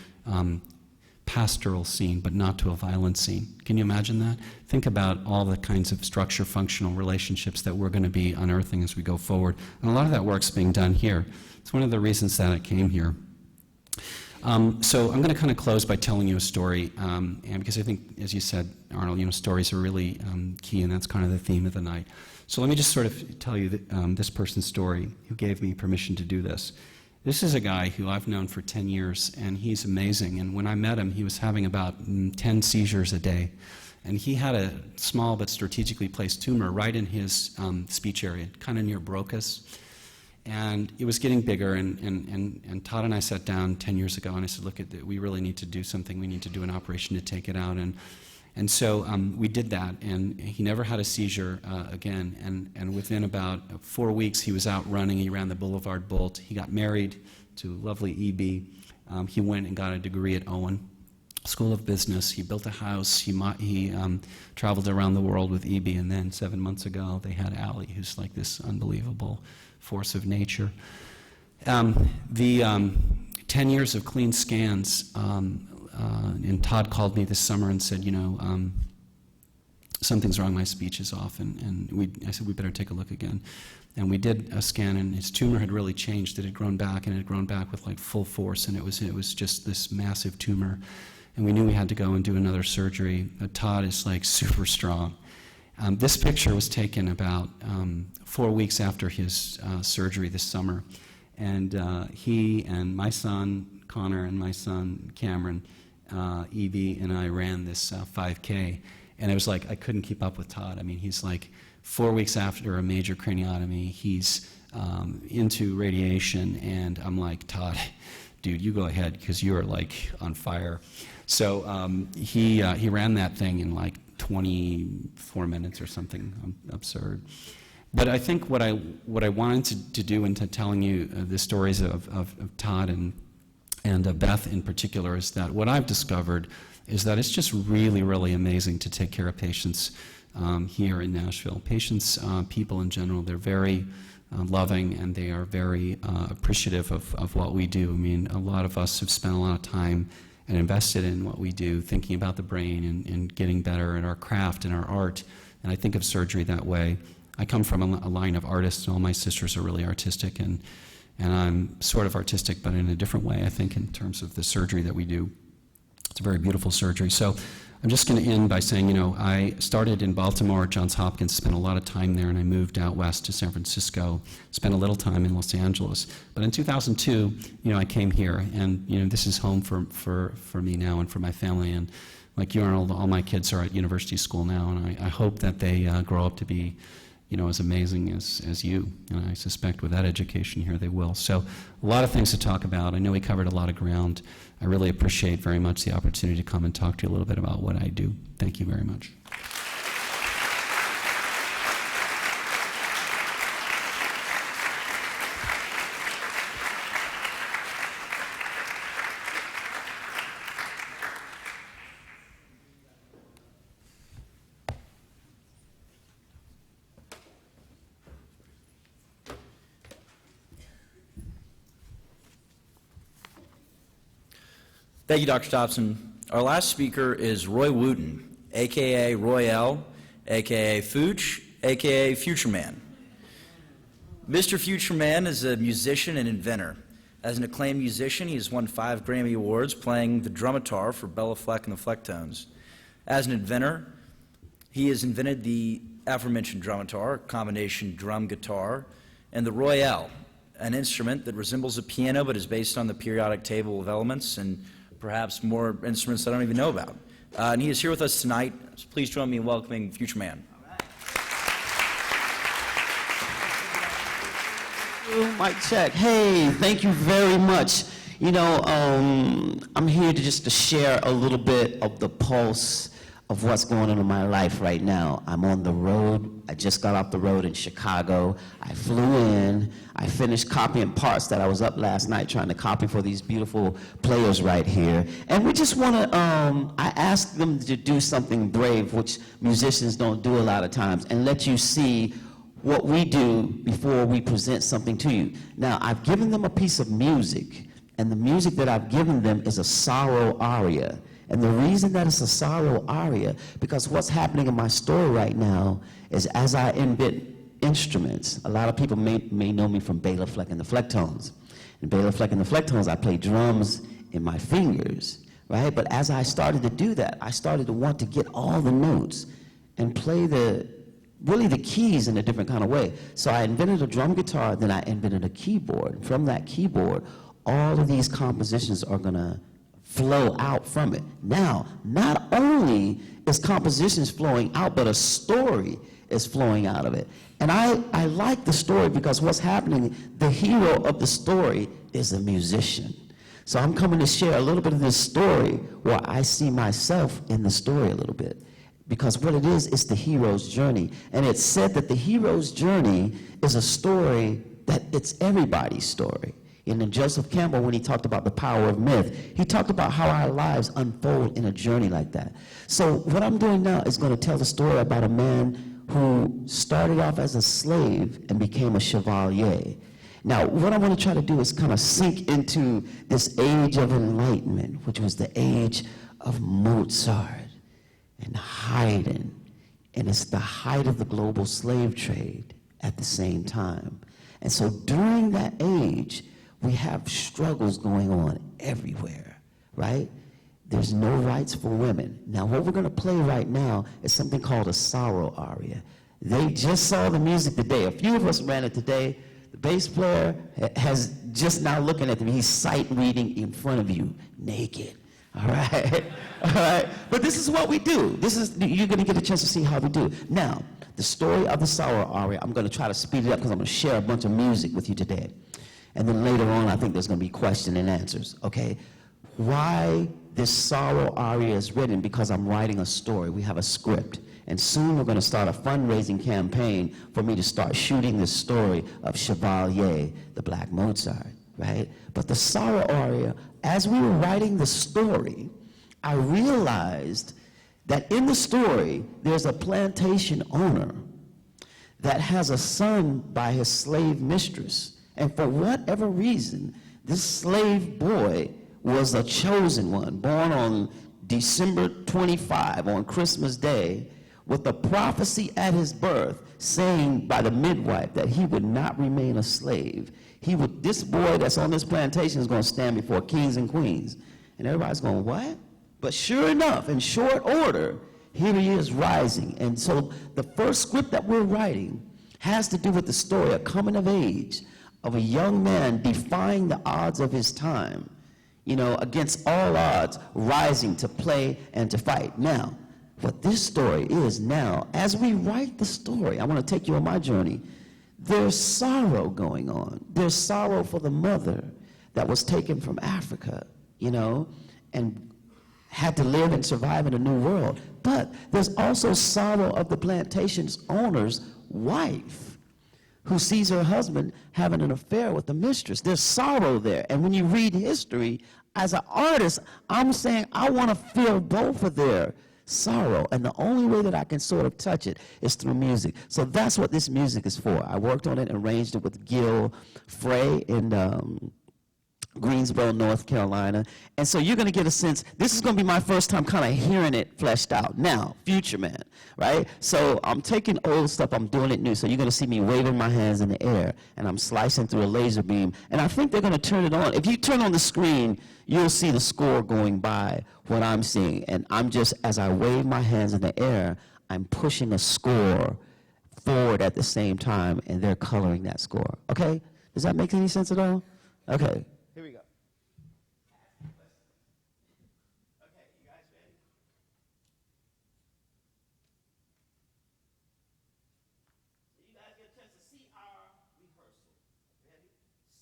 pastoral scene, but not to a violent scene. Can you imagine that? Think about all the kinds of structure-functional relationships that we're going to be unearthing as we go forward. And a lot of that work's being done here. It's one of the reasons that I came here. So I'm going to kind of close by telling you a story, and because I think, as you said, Arnold, stories are really key, and that's kind of the theme of the night. So let me just sort of tell you this person's story who gave me permission to do this. This is a guy who I've known for 10 years, and he's amazing. And when I met him, he was having about 10 seizures a day. And he had a small but strategically placed tumor right in his speech area, kind of near Broca's. And it was getting bigger, and Todd and I sat down 10 years ago, and I said, look, we really need to do something. We need to do an operation to take it out. And so we did that, and he never had a seizure again. And within about 4 weeks, he was out running. He ran the Boulevard Bolt. He got married to lovely E.B. He went and got a degree at Owen School of Business. He built a house. He traveled around the world with E.B. And then 7 months ago, they had Allie, who's like this unbelievable force of nature. The 10 years of clean scans, and Todd called me this summer and said, something's wrong, my speech is off, and I said, we better take a look again. And we did a scan, and his tumor had really changed. It had grown back, and it had grown back with like full force, and it was just this massive tumor. And we knew we had to go and do another surgery. Todd is like super strong. This picture was taken about 4 weeks after his surgery this summer. And he and my son, Connor, and my son, Cameron, E.B., and I ran this 5K. And it was like I couldn't keep up with Todd. I mean, he's like 4 weeks after a major craniotomy. He's into radiation. And I'm like, Todd, dude, you go ahead because you are like on fire. So he ran that thing in like 24 minutes or something absurd. But I think what I wanted to do into telling you the stories of Todd and Beth in particular is that what I've discovered is that it's just really, really amazing to take care of patients here in Nashville. Patients, people in general, they're very loving, and they are very appreciative of what we do. I mean, a lot of us have spent a lot of time and invested in what we do, thinking about the brain and getting better at our craft and our art. And I think of surgery that way. I come from a line of artists, and all my sisters are really artistic, and I'm sort of artistic, but in a different way, I think, in terms of the surgery that we do. It's a very beautiful surgery. So I'm just going to end by saying, you know, I started in Baltimore at Johns Hopkins, spent a lot of time there, and I moved out west to San Francisco, spent a little time in Los Angeles. But in 2002, you know, I came here, and, you know, this is home for me now and for my family. And like you, Arnold, all my kids are at university school now, and I hope that they grow up to be, you know, as amazing as you. And I suspect with that education here, they will. So a lot of things to talk about. I know we covered a lot of ground. I really appreciate very much the opportunity to come and talk to you a little bit about what I do. Thank you very much.
Thank you, Dr. Thompson. Our last speaker is Roy Wooten, a.k.a. Roy L., a.k.a. Fooch, a.k.a. Future Man. Mr. Future Man is a musician and inventor. As an acclaimed musician, he has won 5 Grammy Awards playing the drumitar for Bella Fleck and the Flecktones. As an inventor, he has invented the aforementioned drumitar, a combination drum-guitar, and the Royale, an instrument that resembles a piano but is based on the periodic table of elements and perhaps more instruments I don't even know about. And he is here with us tonight. So please join me in welcoming Future Man.
Mic check. Hey, thank you very much. You know, I'm here to share a little bit of the pulse of what's going on in my life right now. I'm on the road. I just got off the road in Chicago. I flew in. I finished copying parts that I was up last night trying to copy for these beautiful players right here. And we just want to, I asked them to do something brave, which musicians don't do a lot of times, and let you see what we do before we present something to you. Now, I've given them a piece of music, and the music that I've given them is a sorrow aria. And the reason that it's a sorrow aria, because what's happening in my story right now is as I invent instruments, a lot of people may know me from Bela Fleck and the Flecktones. In Bela Fleck and the Flecktones, I play drums in my fingers, right? But as I started to do that, I started to want to get all the notes and play really the keys in a different kind of way. So I invented a drum guitar, then I invented a keyboard. From that keyboard, all of these compositions are gonna flow out from it. Now, not only is compositions flowing out, but a story is flowing out of it. And I like the story because what's happening, the hero of the story is a musician. So I'm coming to share a little bit of this story where I see myself in the story a little bit. Because what it is the hero's journey. And it's said that the hero's journey is a story that it's everybody's story. And then Joseph Campbell, when he talked about the power of myth, he talked about how our lives unfold in a journey like that. So what I'm doing now is going to tell the story about a man who started off as a slave and became a chevalier. Now, what I want to try to do is kind of sink into this age of enlightenment, which was the age of Mozart and Haydn, and it's the height of the global slave trade at the same time. And so during that age, we have struggles going on everywhere, right? There's no rights for women. Now, what we're going to play right now is something called a sorrow aria. They just saw the music today. A few of us ran it today. The bass player has just now looking at them. He's sight reading in front of you, naked. All right? All right? But this is what we do. You're going to get a chance to see how we do. Now, the story of the sorrow aria, I'm going to try to speed it up because I'm going to share a bunch of music with you today. And then later on, I think there's going to be question and answers, okay? Why this sorrow aria is written? Because I'm writing a story. We have a script. And soon we're going to start a fundraising campaign for me to start shooting the story of Chevalier, the Black Mozart, right? But the sorrow aria, as we were writing the story, I realized that in the story, there's a plantation owner that has a son by his slave mistress. And for whatever reason, this slave boy was a chosen one, born on December 25, on Christmas Day, with a prophecy at his birth saying by the midwife that he would not remain a slave. This boy that's on this plantation is going to stand before kings and queens. And everybody's going, what? But sure enough, in short order, here he is rising. And so the first script that we're writing has to do with the story, a coming of age of a young man defying the odds of his time, you know, against all odds, rising to play and to fight. Now, what this story is now, as we write the story, I want to take you on my journey, there's sorrow going on. There's sorrow for the mother that was taken from Africa, you know, and had to live and survive in a new world. But there's also sorrow of the plantation's owner's wife who sees her husband having an affair with the mistress. There's sorrow there. And when you read history, as an artist, I'm saying I want to feel both of their sorrow. And the only way that I can sort of touch it is through music. So that's what this music is for. I worked on it and arranged it with Gil Frey in Greensboro, North Carolina. And so you're going to get a sense, this is going to be my first time kind of hearing it fleshed out. Now, Future Man, right? So I'm taking old stuff, I'm doing it new. So you're going to see me waving my hands in the air, and I'm slicing through a laser beam. And I think they're going to turn it on. If you turn on the screen, you'll see the score going by what I'm seeing. And I'm just, as I wave my hands in the air, I'm pushing a score forward at the same time, and they're coloring that score. Okay? Does that make any sense at all? Okay. Here we go. Okay, you guys ready? So you guys get a chance to see our rehearsal. Ready?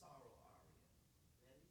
Sorrow aria. Ready? Ready?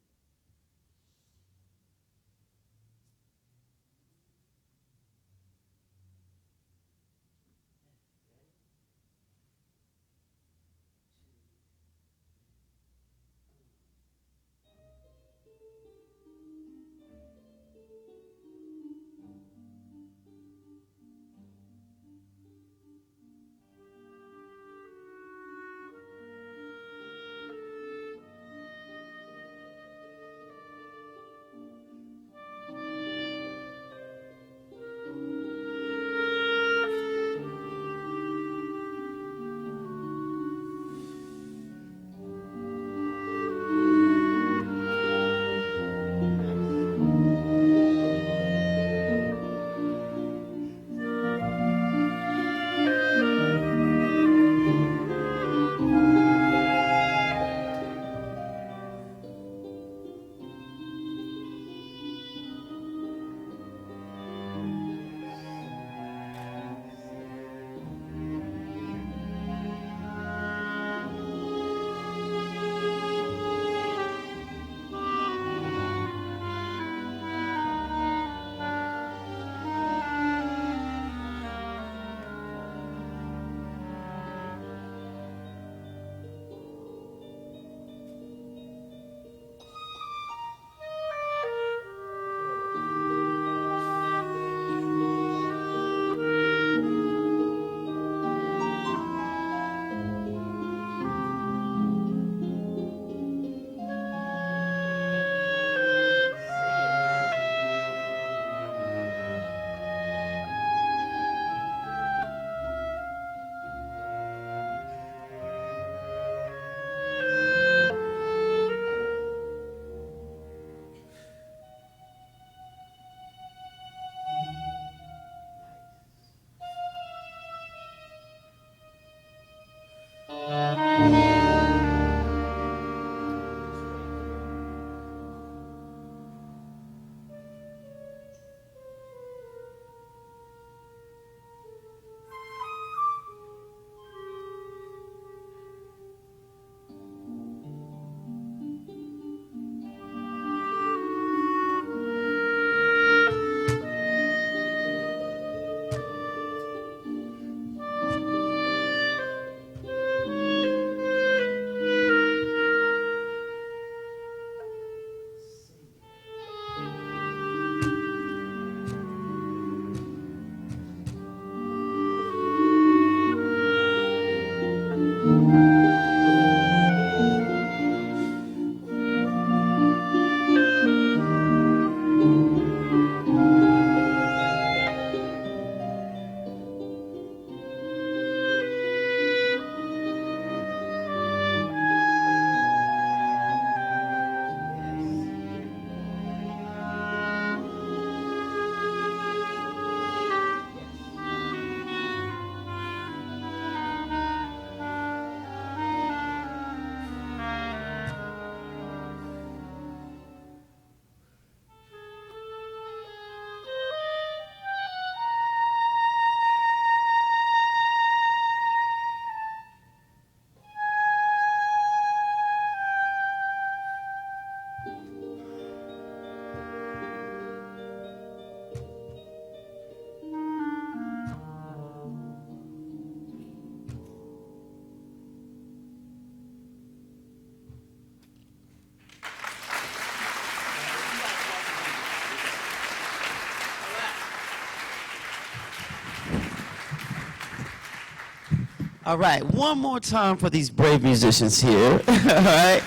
All right, one more time for these brave musicians here. All right.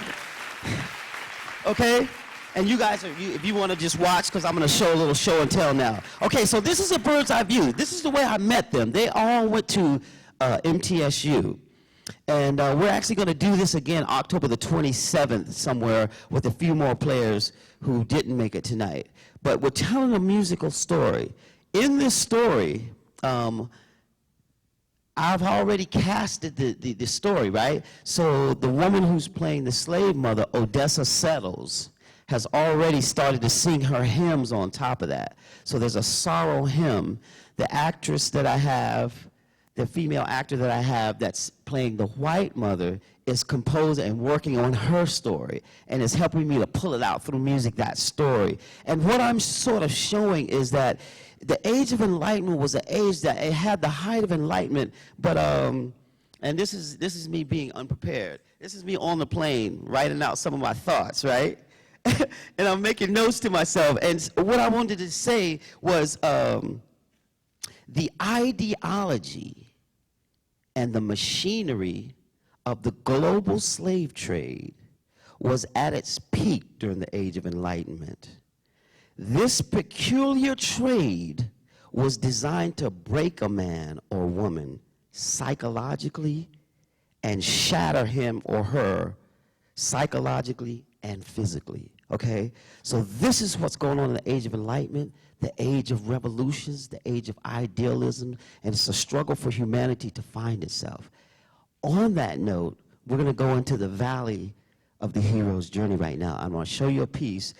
Okay. And you guys, if you want to just watch, because I'm going to show a little show and tell now. Okay, so this is a bird's eye view. This is the way I met them. They all went to MTSU. And we're actually going to do this again October the 27th somewhere with a few more players who didn't make it tonight. But we're telling a musical story. In this story, I've already casted the story, right? So the woman who's playing the slave mother, Odessa Settles, has already started to sing her hymns on top of that. So there's a sorrow hymn. The actress that I have, the female actor that I have that's playing the white mother is composing and working on her story and is helping me to pull it out through music, that story. And what I'm sort of showing is that the Age of Enlightenment was an age that it had the height of enlightenment, but and this is me being unprepared. This is me on the plane writing out some of my thoughts, right? And I'm making notes to myself. And what I wanted to say was the ideology and the machinery of the global slave trade was at its peak during the Age of Enlightenment. This peculiar trade was designed to break a man or woman psychologically and shatter him or her psychologically and physically, okay? So this is what's going on in the Age of Enlightenment, the age of revolutions, the age of idealism, and it's a struggle for humanity to find itself. On that note, we're going to go into the valley of the hero's journey right now. I'm going to show you a piece,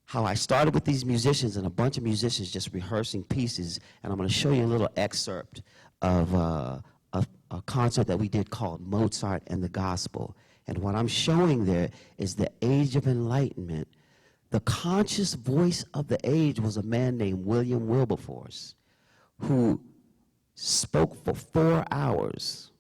how I started with these musicians and a bunch of musicians just rehearsing pieces, and I'm going to show you a little excerpt of a concert that we did called Mozart and the Gospel. And what I'm showing there is the Age of Enlightenment. The conscious voice of the age was a man named William Wilberforce, who spoke for 4 hours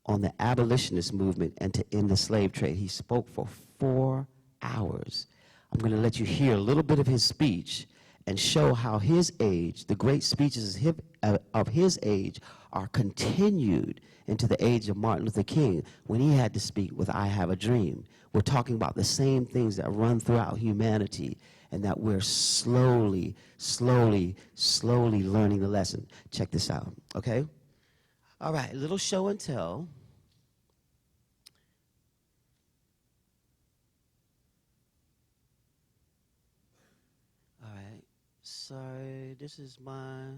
on the abolitionist movement and to end the slave trade. He spoke for 4 hours. I'm going to let you hear a little bit of his speech and show how his age, the great speeches of his age, are continued into the age of Martin Luther King when he had to speak with I Have a Dream. We're talking about the same things that run throughout humanity and that we're slowly, slowly, slowly learning the lesson. Check this out, okay? All right, a little show and tell. All right, sorry, this is my,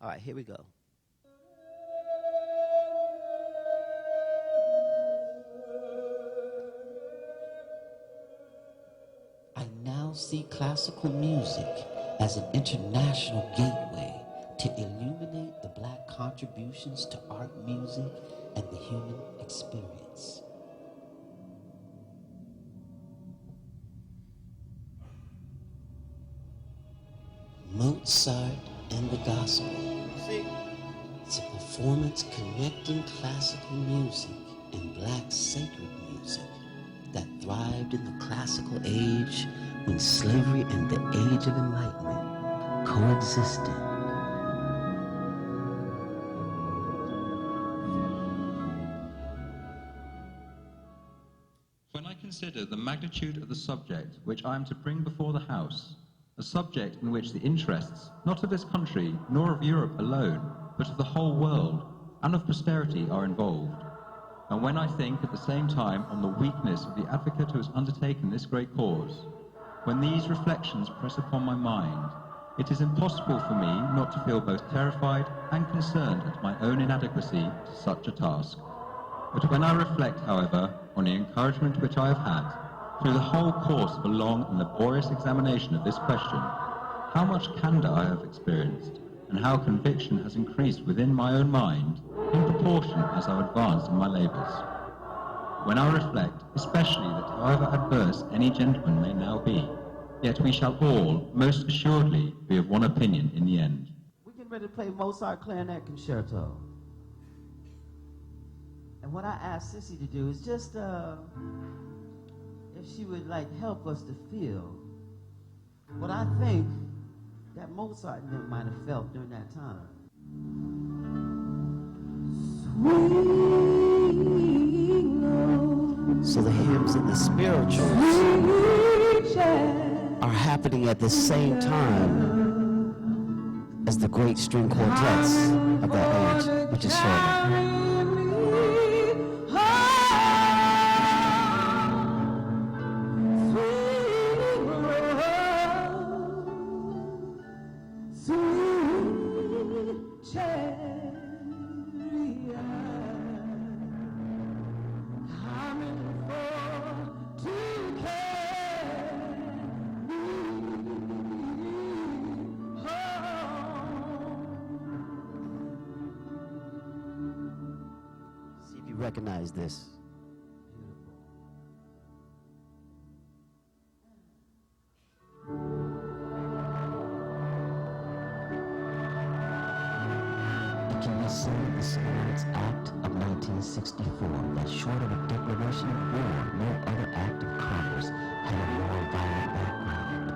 all right, here we go. I now see classical music as an international gateway to illuminate the black contributions to art, music, and the human experience. Mozart and the Gospel. It's a performance connecting classical music and black sacred music that thrived in the classical age when slavery and the Age of Enlightenment coexisted.
When I consider the magnitude of the subject which I am to bring before the House, a subject in which the interests not of this country nor of Europe alone, but of the whole world and of posterity are involved, and when I think at the same time on the weakness of the advocate who has undertaken this great cause, when these reflections press upon my mind, it is impossible for me not to feel both terrified and concerned at my own inadequacy to such a task. But when I reflect, however, on the encouragement which I have had through the whole course of a long and laborious examination of this question, how much candor I have experienced, and how conviction has increased within my own mind in proportion as I have advanced in my labours. When I reflect, especially that however adverse any gentleman may now be, yet we shall all, most assuredly, be of one opinion in the end.
We're getting ready to play Mozart Clarinet Concerto. And what I asked Sissy to do is just, if she would help us to feel what I think that Mozart might have felt during that time. So the hymns and the spirituals are happening at the same time as the great string quartets of that age, which is showing. See if you recognize this. It can be said of the Civil Rights Act of 1964 that short of a declaration of war, no other act of Congress had a more violent background.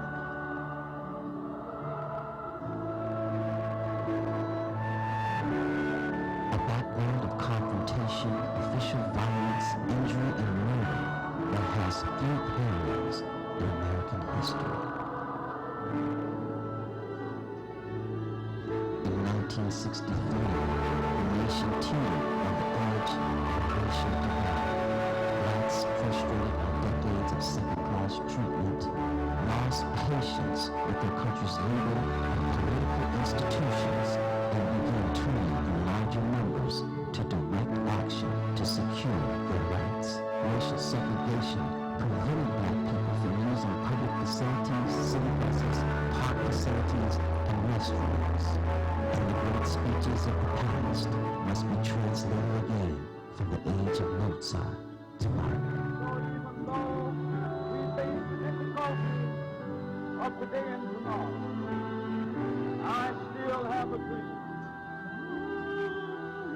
A background of confrontation, official violence, injury, and murder that has few parallels in American history. In 1963, the nation teetered on the edge of racial divide. Blacks, frustrated by decades of second-class treatment, lost patience with their country's legal and political institutions and began turning in larger numbers to direct action to secure their rights. Racial segregation prevented black people from using public facilities, city buses, park facilities, and restrooms. And the great speeches of the past must be translated again from the age of Mozart to Martin.
Even though we face the difficulties of today and tomorrow, I still have a dream.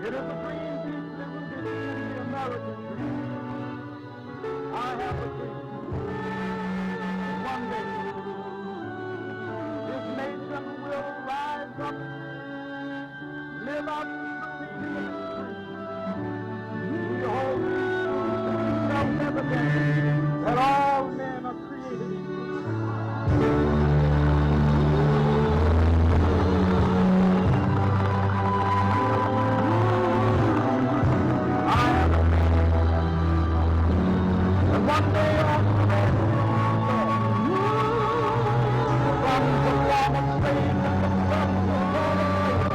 It is a dream deeply rooted in the American dream. I have a dream. One day, this nation will rise up, live out the dream of its dream. We hold it self-evident that all men are created equal. One day on the land from the former slaves and the sons of former slaves,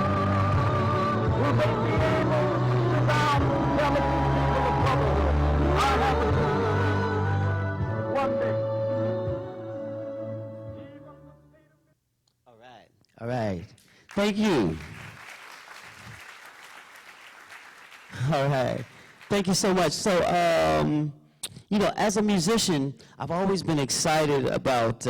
will they be able to sit down and tell the people of brotherhood, I have a dream. One day.
All right. Thank you. All right. Thank you so much. So, you know, as a musician, I've always been excited about,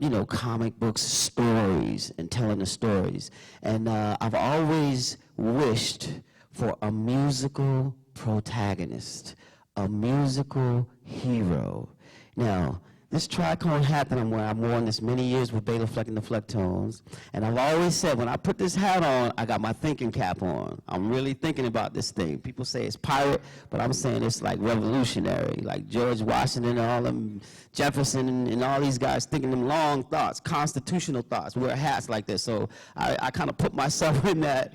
you know, comic books, stories, and telling the stories. And I've always wished for a musical protagonist, a musical hero. Now, this tricone hat that I'm wearing, I've worn this many years with Bela Fleck and the Flecktones. And I've always said, when I put this hat on, I got my thinking cap on. I'm really thinking about this thing. People say it's pirate, but I'm saying it's like revolutionary, like George Washington and all them, Jefferson and all these guys thinking them long thoughts, constitutional thoughts, wear hats like this. So I kind of put myself in that,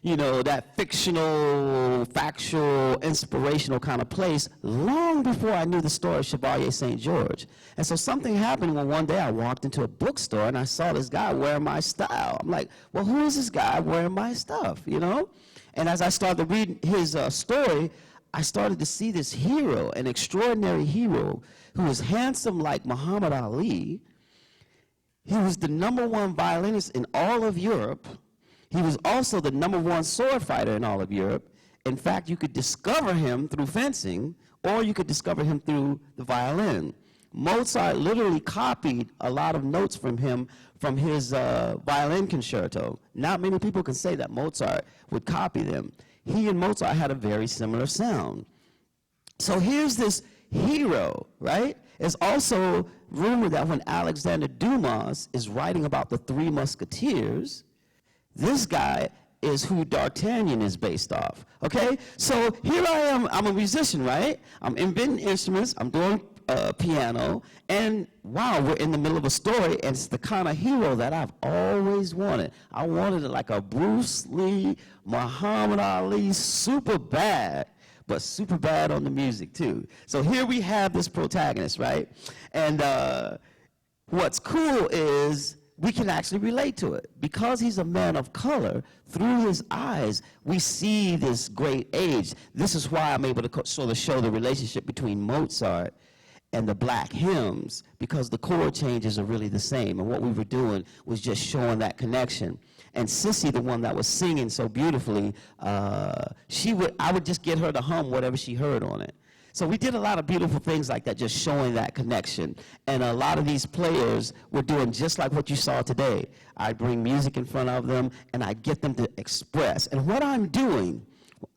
you know, that fictional, factual, inspirational kind of place long before I knew the story of Chevalier St. George. And so something happened when one day I walked into a bookstore and I saw this guy wearing my style. I'm like, well, who is this guy wearing my stuff, you know? And as I started to read his story, I started to see this hero, an extraordinary hero who was handsome like Muhammad Ali. He was the #1 violinist in all of Europe. He was also the #1 sword fighter in all of Europe. In fact, you could discover him through fencing, or you could discover him through the violin. Mozart literally copied a lot of notes from him from his violin concerto. Not many people can say that Mozart would copy them. He and Mozart had a very similar sound. So here's this hero, right? It's also rumored that when Alexander Dumas is writing about the Three Musketeers, this guy is who D'Artagnan is based off, okay? So here I am, I'm a musician, right? I'm inventing instruments, I'm doing piano, and wow, we're in the middle of a story, and it's the kind of hero that I've always wanted. I wanted it like a Bruce Lee, Muhammad Ali, super bad, but super bad on the music too. So here we have this protagonist, right? And what's cool is we can actually relate to it. Because he's a man of color, through his eyes, we see this great age. This is why I'm able to sort of show the relationship between Mozart and the black hymns, because the chord changes are really the same. And what we were doing was just showing that connection. And Sissy, the one that was singing so beautifully, I would just get her to hum whatever she heard on it. So we did a lot of beautiful things like that, just showing that connection. And a lot of these players were doing just like what you saw today. I bring music in front of them, and I get them to express. And what I'm doing,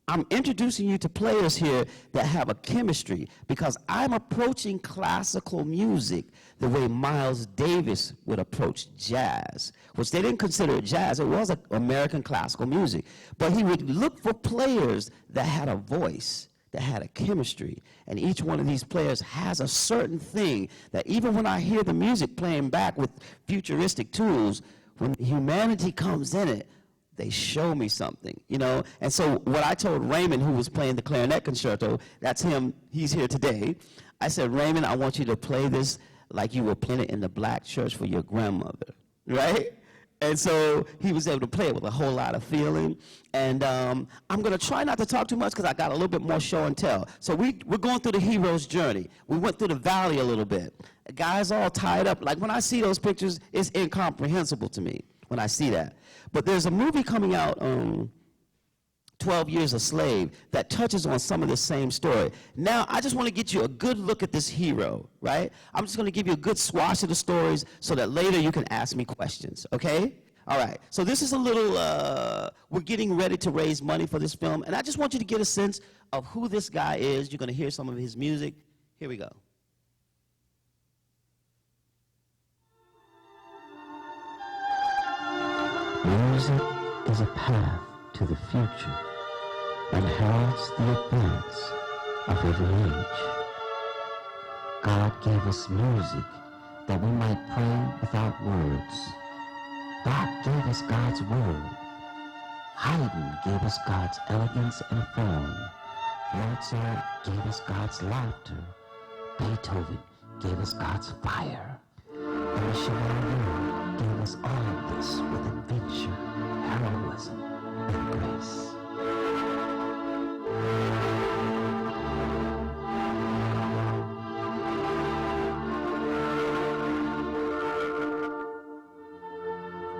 I'm introducing you to players here that have a chemistry, because I'm approaching classical music the way Miles Davis would approach jazz, which they didn't consider it jazz. It was American classical music. But he would look for players that had a voice, that had a chemistry, and each one of these players has a certain thing that even when I hear the music playing back with futuristic tools, when humanity comes in it, they show me something, you know? And so what I told Raymond, who was playing the clarinet concerto, that's him, he's here today, I said, Raymond, I want you to play this like you were playing it in the black church for your grandmother, right? And so he was able to play it with a whole lot of feeling. And I'm going to try not to talk too much because I got a little bit more show and tell. So we're going through the hero's journey. We went through the valley a little bit. The guy's all tied up. Like when I see those pictures, it's incomprehensible to me when I see that. But there's a movie coming out, 12 Years a Slave, that touches on some of the same story. Now, I just want to get you a good look at this hero, right? I'm just going to give you a good swash of the stories so that later you can ask me questions, okay? All right, so this is a little, we're getting ready to raise money for this film, and I just want you to get a sense of who this guy is. You're going to hear some of his music. Here we go.
Music is a path to the future and heralds the advance of every age. God gave us music that we might pray without words. God gave us God's word. Haydn gave us God's elegance and form. Mozart gave us God's laughter. Beethoven gave us God's fire. And the Chevalier gave us all of this with adventure, heroism, and grace.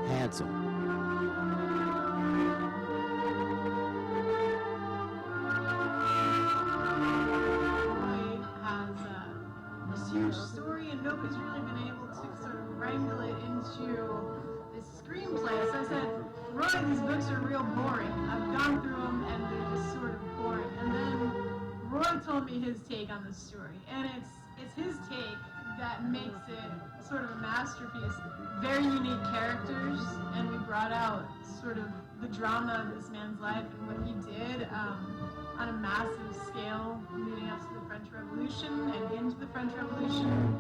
Handsome.
Has this huge story, and nobody's really been able to sort of wrangle it into this screenplay. So I said, Roy, these books are real boring. I've gone through them, and they're just sort of boring. And then Roy told me his take on the story, and it's his take that makes it sort of a masterpiece. Very unique characters, and we brought out sort of the drama of this man's life and what he did on a massive scale leading up to the French Revolution and into the French Revolution.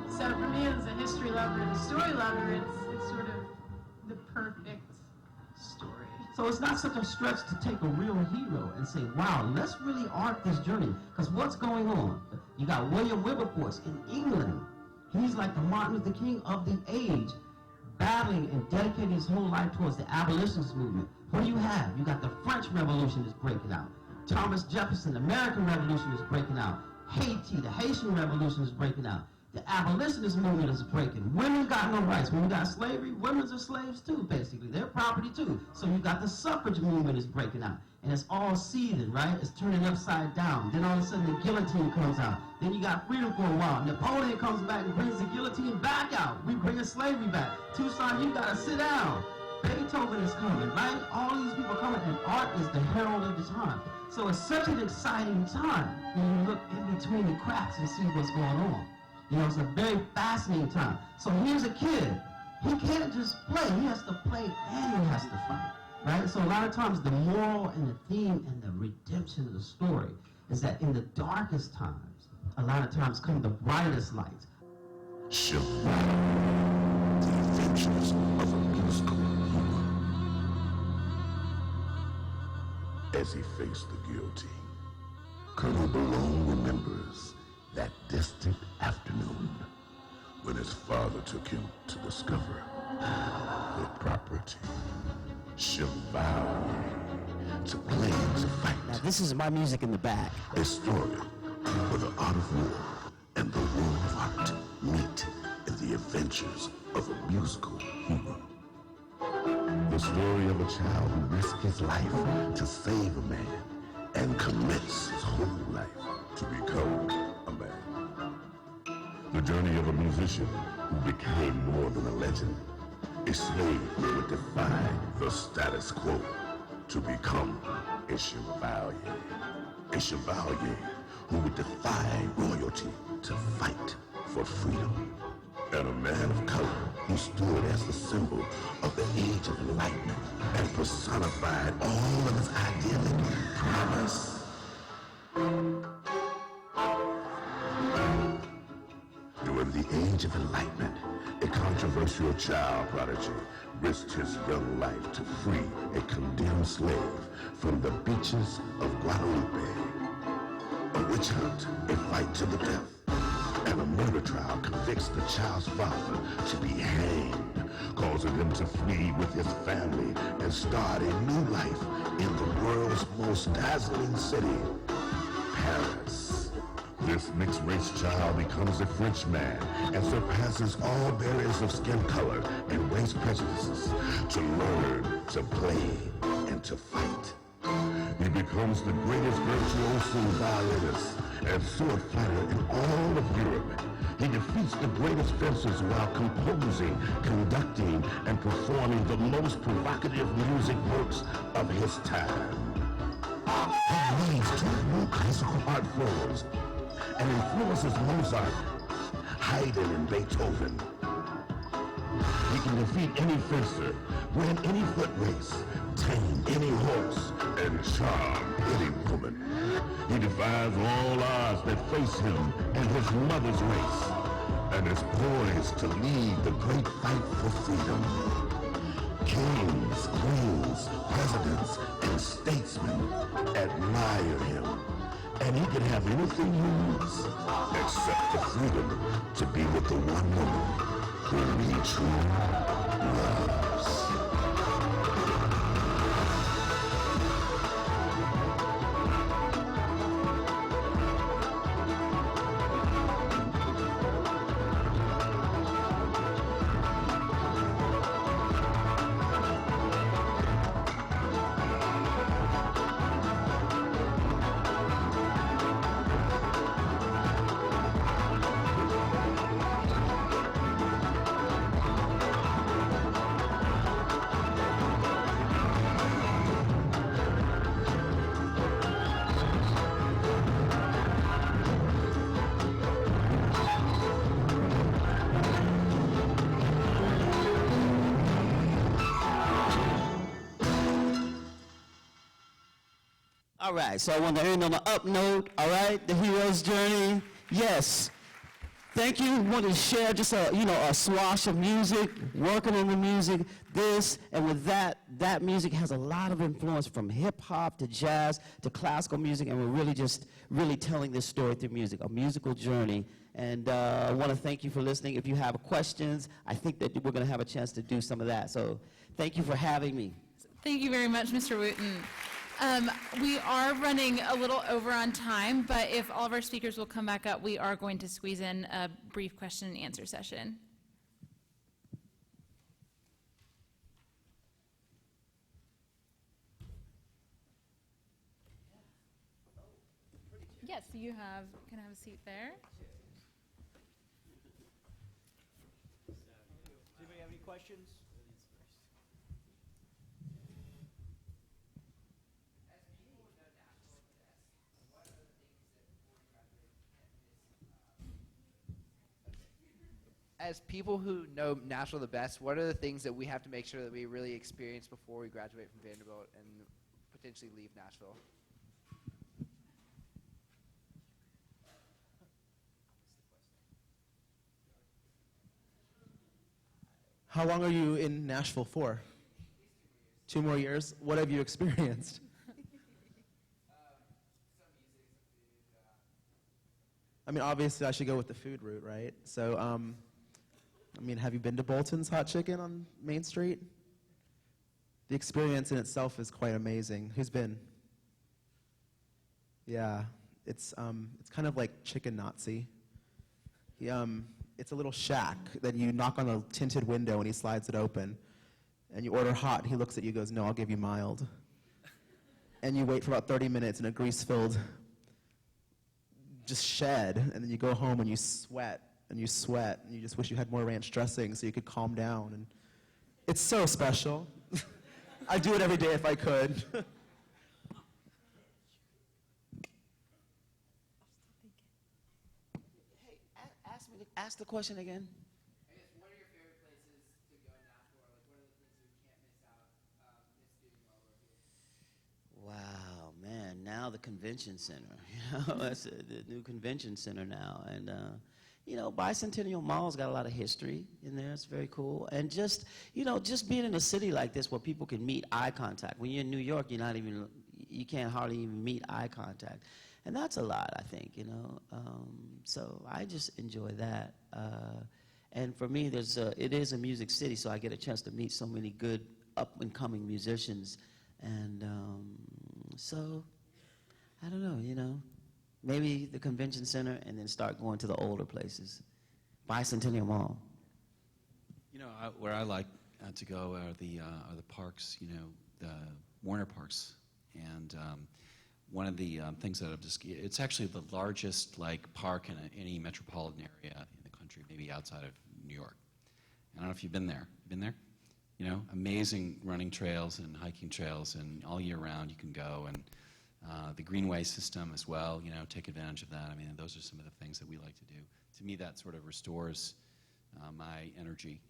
So for me, as a history lover and a story lover, it's sort of the perfect story.
So it's not such a stretch to take a real hero and say, wow, let's really art this journey. Because what's going on? You got William Wilberforce in England. He's like the Martin Luther King of the age, battling and dedicating his whole life towards the abolitionist movement. What do you have? You got the French Revolution is breaking out. Thomas Jefferson, the American Revolution is breaking out. Haiti, the Haitian Revolution is breaking out. The abolitionist movement is breaking. Women got no rights. When we got slavery, women are slaves too, basically. They're property too. So you got the suffrage movement is breaking out. And it's all seething, right? It's turning upside down. Then all of a sudden the guillotine comes out. Then you got freedom for a while. Napoleon comes back and brings the guillotine back out. We bring slavery back. Toussaint, you gotta sit down. Beethoven is coming, right? All these people are coming, and art is the herald of the time. So it's such an exciting time when you look in between the cracks and see what's going on. You know, it's a very fascinating time. So here's a kid. He can't just play. He has to play and he has to fight. right? So a lot of times the moral and the theme and the redemption of the story is that in the darkest times, a lot of times come the brightest lights.
Survive the adventures of a musical hero. As he faced the guillotine, Colonel Malone remembers that distant afternoon when his father took him to discover the property. Chevalier, to play, to fight.
Now this is my music in the back.
A story where the art of war and the war of art meet in the adventures of a musical hero. The story of a child who risked his life to save a man and commits his whole life to become a man. The journey of a musician who became more than a legend. A slave who would defy the status quo to become a chevalier. A chevalier who would defy royalty to fight for freedom. And a man of color who stood as the symbol of the Age of Enlightenment and personified all of his idyllic promise. During the Age of Enlightenment, a controversial child prodigy risked his young life to free a condemned slave from the beaches of Guadalupe. A witch hunt, a fight to the death, and a murder trial convicts the child's father to be hanged, causing him to flee with his family and start a new life in the world's most dazzling city, Paris. This mixed-race child becomes a French man and surpasses all barriers of skin color and race prejudices to learn, to play, and to fight. He becomes the greatest virtuoso violinist and sword fighter in all of Europe. He defeats the greatest fencers while composing, conducting, and performing the most provocative music works of his time. He leads two new classical art forms and influences Mozart, Haydn, and Beethoven. He can defeat any fencer, win any foot race, tame any horse, and charm any woman. He defies all odds that face him and his mother's race, and is poised to lead the great fight for freedom. Kings, queens, presidents, and statesmen admire him. And he can have anything he wants, except the freedom to be with the one woman whom he truly loves.
All right, so I want to end on an up note, all right? The hero's journey, yes. Thank you. Wanted to share just a swash of music, working on the music, this, and with that music has a lot of influence from hip hop to jazz to classical music, and we're really telling this story through music, a musical journey. And I want to thank you for listening. If you have questions, I think that we're going to have a chance to do some of that. So thank you for having me.
Thank you very much, Mr. Wooten. We are running a little over on time, but if all of our speakers will come back up, we are going to squeeze in a brief question and answer session. Yes, you can I have a seat there?
Does anybody have any questions?
as people who know Nashville the best, what are the things that we have to make sure that we really experience before we graduate from Vanderbilt and potentially leave Nashville?
How long are you in Nashville for? 2 more years? What have you experienced? I mean, obviously, I should go with the food route, right? So, I mean, have you been to Bolton's Hot Chicken on Main Street? The experience in itself is quite amazing. Who's been? Yeah, it's kind of like Chicken Nazi. It's a little shack that you knock on a tinted window and he slides it open. And you order hot, he looks at you and goes, no, I'll give you mild. And you wait for about 30 minutes in a grease-filled just shed, and then you go home and you sweat, and you sweat, and you just wish you had more ranch dressing so you could calm down. And it's so special. I'd do it every day if I could.
Hey, ask the question again.
I guess, what are your favorite places to go in Nashville? Like, what are the things you can't miss out, miss doing while we're here?
Wow, man! Now the convention center, that's the new convention center now, and Bicentennial Mall's got a lot of history in there. It's very cool, and just being in a city like this where people can meet eye contact. When you're in New York, you can't hardly even meet eye contact, and that's a lot, I think. So I just enjoy that, and for me, it is a music city, so I get a chance to meet so many good up and coming musicians. And so, I don't know, maybe the convention center and then start going to the older places. Bicentennial Mall.
Where I like to go are the parks, the Warner Parks. And one of the things that it's actually the largest park in any metropolitan area in the country, maybe outside of New York. I don't know if you've been there. You been there? Amazing running trails and hiking trails, and all year round you can go, and the greenway system as well, take advantage of that. I mean, those are some of the things that we like to do. To me, that sort of restores my energy,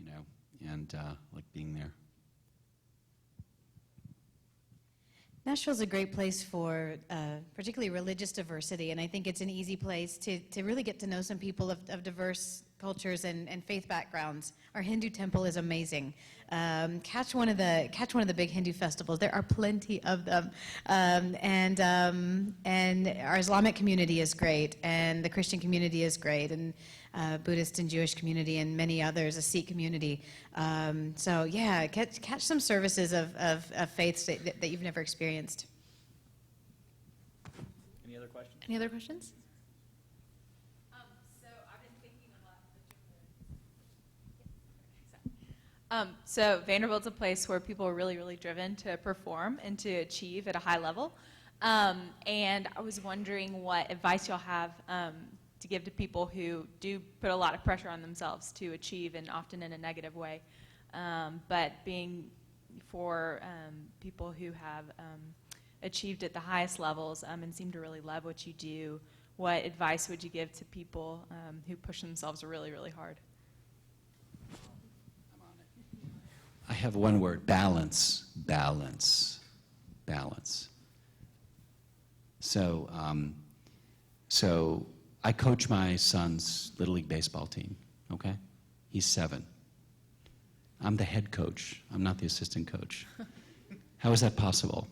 and like being there.
Nashville's a great place for particularly religious diversity, and I think it's an easy place to really get to know some people of diverse cultures and faith backgrounds. Our Hindu temple is amazing. Catch one of the big Hindu festivals. There are plenty of them, and our Islamic community is great, and the Christian community is great, and Buddhist and Jewish community, and many others, a Sikh community. So yeah, catch some services of faiths that you've never experienced.
Any other questions?
Any other questions?
So I've been thinking a lot. So Vanderbilt's a place where people are really, really driven to perform and to achieve at a high level. And I was wondering what advice y'all have to give to people who do put a lot of pressure on themselves to achieve, and often in a negative way. But being for people who have achieved at the highest levels and seem to really love what you do, what advice would you give to people who push themselves really, really hard?
I have one word: balance, balance, balance. So I coach my son's Little League baseball team, okay? He's 7. I'm the head coach. I'm not the assistant coach. How is that possible?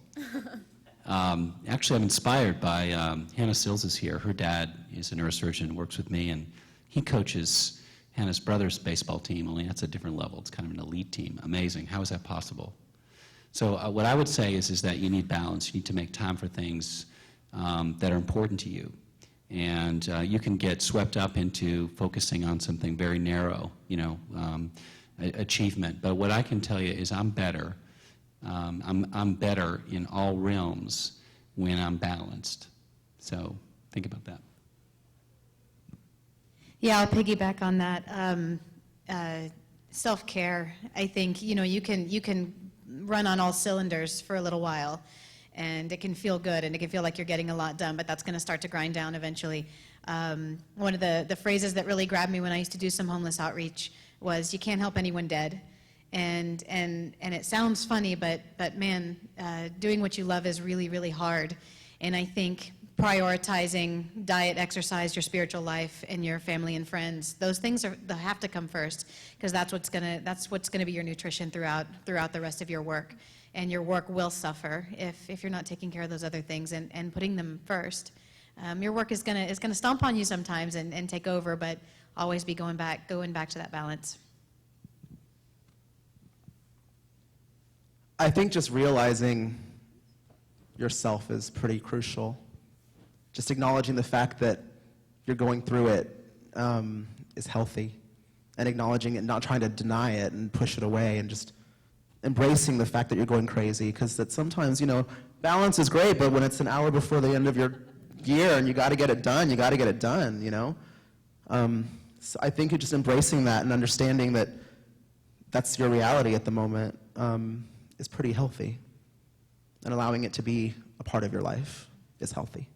Actually, I'm inspired by Hannah Sills is here. Her dad is a neurosurgeon, works with me, and he coaches Hannah's brother's baseball team, only that's a different level. It's kind of an elite team. Amazing. How is that possible? So what I would say is that you need balance. You need to make time for things that are important to you. And you can get swept up into focusing on something very narrow, achievement. But what I can tell you is I'm better. I'm better in all realms when I'm balanced. So think about that.
Yeah, I'll piggyback on that. Self-care. I think you can run on all cylinders for a little while, and it can feel good, and it can feel like you're getting a lot done, but that's going to start to grind down eventually. One of the phrases that really grabbed me when I used to do some homeless outreach was, "You can't help anyone dead." And it sounds funny, but man, doing what you love is really, really hard. And I think prioritizing diet, exercise, your spiritual life, and your family and friends, those things they have to come first, because that's what's gonna be your nutrition throughout the rest of your work. And your work will suffer if you're not taking care of those other things and putting them first. Your work is gonna stomp on you sometimes and take over, but always be going back to that balance.
I think just realizing yourself is pretty crucial. Just acknowledging the fact that you're going through it is healthy, and acknowledging it, not trying to deny it and push it away, and just embracing the fact that you're going crazy. Because that sometimes, balance is great, but when it's an hour before the end of your year and you got to get it done, you got to get it done. So I think just embracing that and understanding that that's your reality at the moment is pretty healthy, and allowing it to be a part of your life is healthy.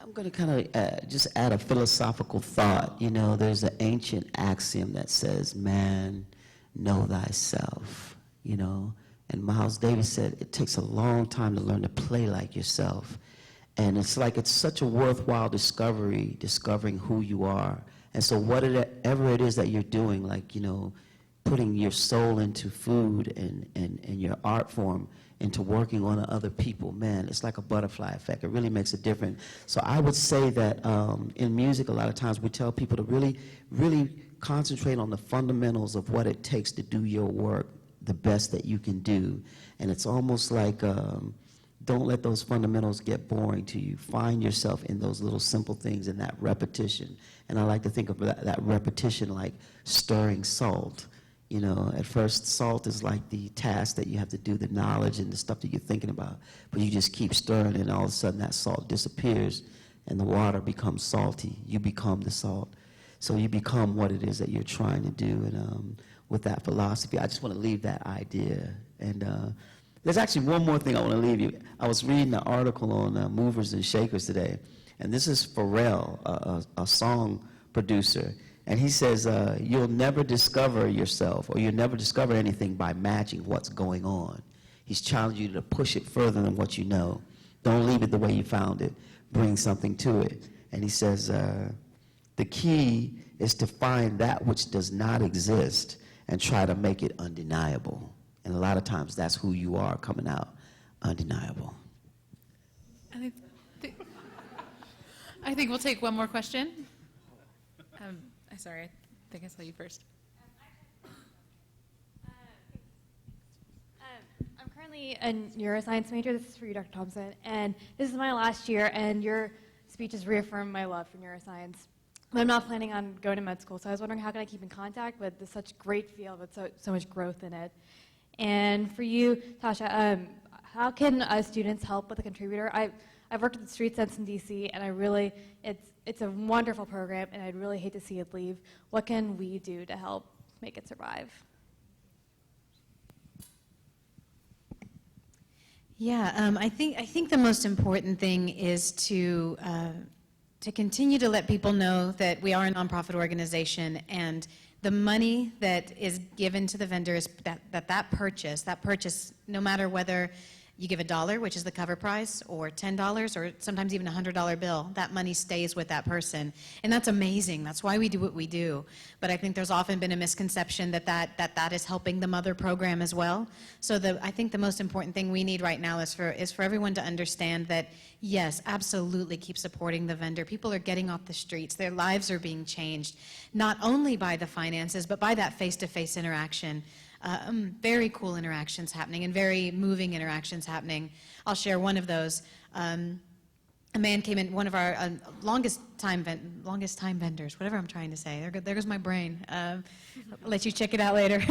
I'm going to kind of just add a philosophical thought. There's an ancient axiom that says, "Man, know thyself." And Miles Davis said, it takes a long time to learn to play like yourself. And it's such a worthwhile discovering who you are. And so whatever it is that you're doing, putting your soul into food and your art form into working on other people, man, it's like a butterfly effect. It really makes a difference. So I would say that in music, a lot of times we tell people to really, really concentrate on the fundamentals of what it takes to do your work the best that you can do. And it's almost like don't let those fundamentals get boring to you. Find yourself in those little simple things and that repetition. And I like to think of that repetition like stirring salt. At first, salt is like the task that you have to do, the knowledge and the stuff that you're thinking about. But you just keep stirring, and all of a sudden that salt disappears, and the water becomes salty. You become the salt. So you become what it is that you're trying to do. And with that philosophy, I just want to leave that idea. And there's actually one more thing I want to leave you. I was reading an article on movers and shakers today, and this is Pharrell, a song producer. And he says, you'll never discover yourself, or you'll never discover anything by matching what's going on. He's challenging you to push it further than what you know. Don't leave it the way you found it. Bring something to it. And he says, the key is to find that which does not exist and try to make it undeniable. And a lot of times that's who you are coming out, undeniable.
I think we'll take one more question. Sorry, I think I saw you first.
I'm currently a neuroscience major. This is for you, Dr. Thompson. And this is my last year, and your speech has reaffirmed my love for neuroscience. But I'm not planning on going to med school, so I was wondering how can I keep in contact with such great field with so much growth in it. And for you, Tasha, how can students help with a contributor? I've worked at Street Sense in DC, and it's a wonderful program, and I'd really hate to see it leave. What can we do to help make it survive?
Yeah, I think the most important thing is to continue to let people know that we are a nonprofit organization, and the money that is given to the vendors, that purchase, no matter whether you give $1, which is the cover price, or $10, or sometimes even a $100 bill, that money stays with that person. And that's amazing. That's why we do what we do. But I think there's often been a misconception that is helping the mother program as well. So I think the most important thing we need right now is for everyone to understand that, yes, absolutely keep supporting the vendor. People are getting off the streets. Their lives are being changed, not only by the finances, but by that face-to-face interaction. Very cool interactions happening and very moving interactions happening. I'll share one of those. A man came in, one of our longest time vendors, whatever I'm trying to say. There goes my brain. I'll let you check it out later.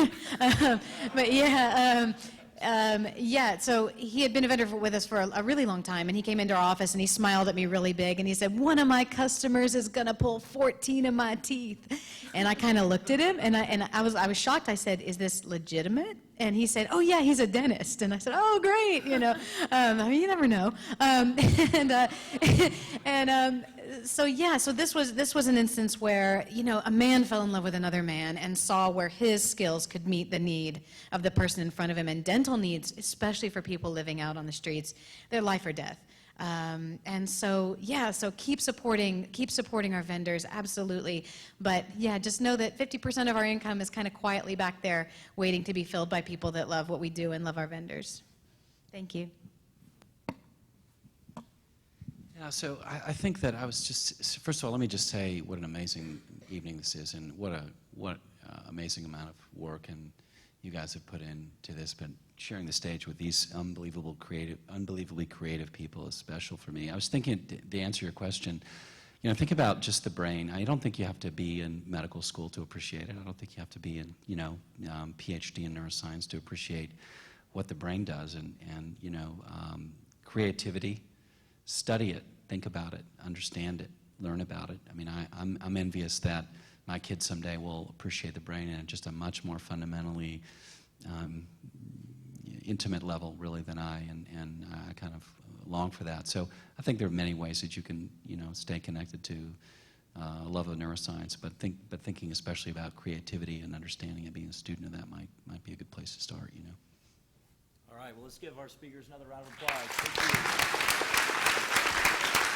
But yeah, Yeah, so he had been a vendor with us for a really long time, and he came into our office and he smiled at me really big and he said, "One of my customers is gonna pull 14 of my teeth." And I kind of looked at him and I was shocked. I said, "Is this legitimate?" And he said, "Oh yeah, he's a dentist." And I said, "Oh great, you know, I mean, you never know." So yeah, so this was an instance where, you know, a man fell in love with another man and saw where his skills could meet the need of the person in front of him, and dental needs, especially for people living out on the streets, they're life or death. And so yeah, so keep supporting our vendors, absolutely. But yeah, just know that 50% of our income is kind of quietly back there waiting to be filled by people that love what we do and love our vendors. Thank you.
Yeah, so I think that I was just, first of all, let me just say what an amazing evening this is, and what amazing amount of work and you guys have put into this, but sharing the stage with these unbelievably creative people is special for me. I was thinking, to answer your question, you know, think about just the brain. I don't think you have to be in medical school to appreciate it. I don't think you have to be in, you know, PhD in neuroscience to appreciate what the brain does, and you know, creativity. Study it, think about it, understand it, learn about it. I mean, I'm envious that my kids someday will appreciate the brain at just a much more fundamentally intimate level, really, than I, and I kind of long for that. So I think there are many ways that you can, you know, stay connected to love of neuroscience, but thinking especially about creativity and understanding and being a student of that might be a good place to start, you know.
All right, well, let's give our speakers another round of applause. Thank you.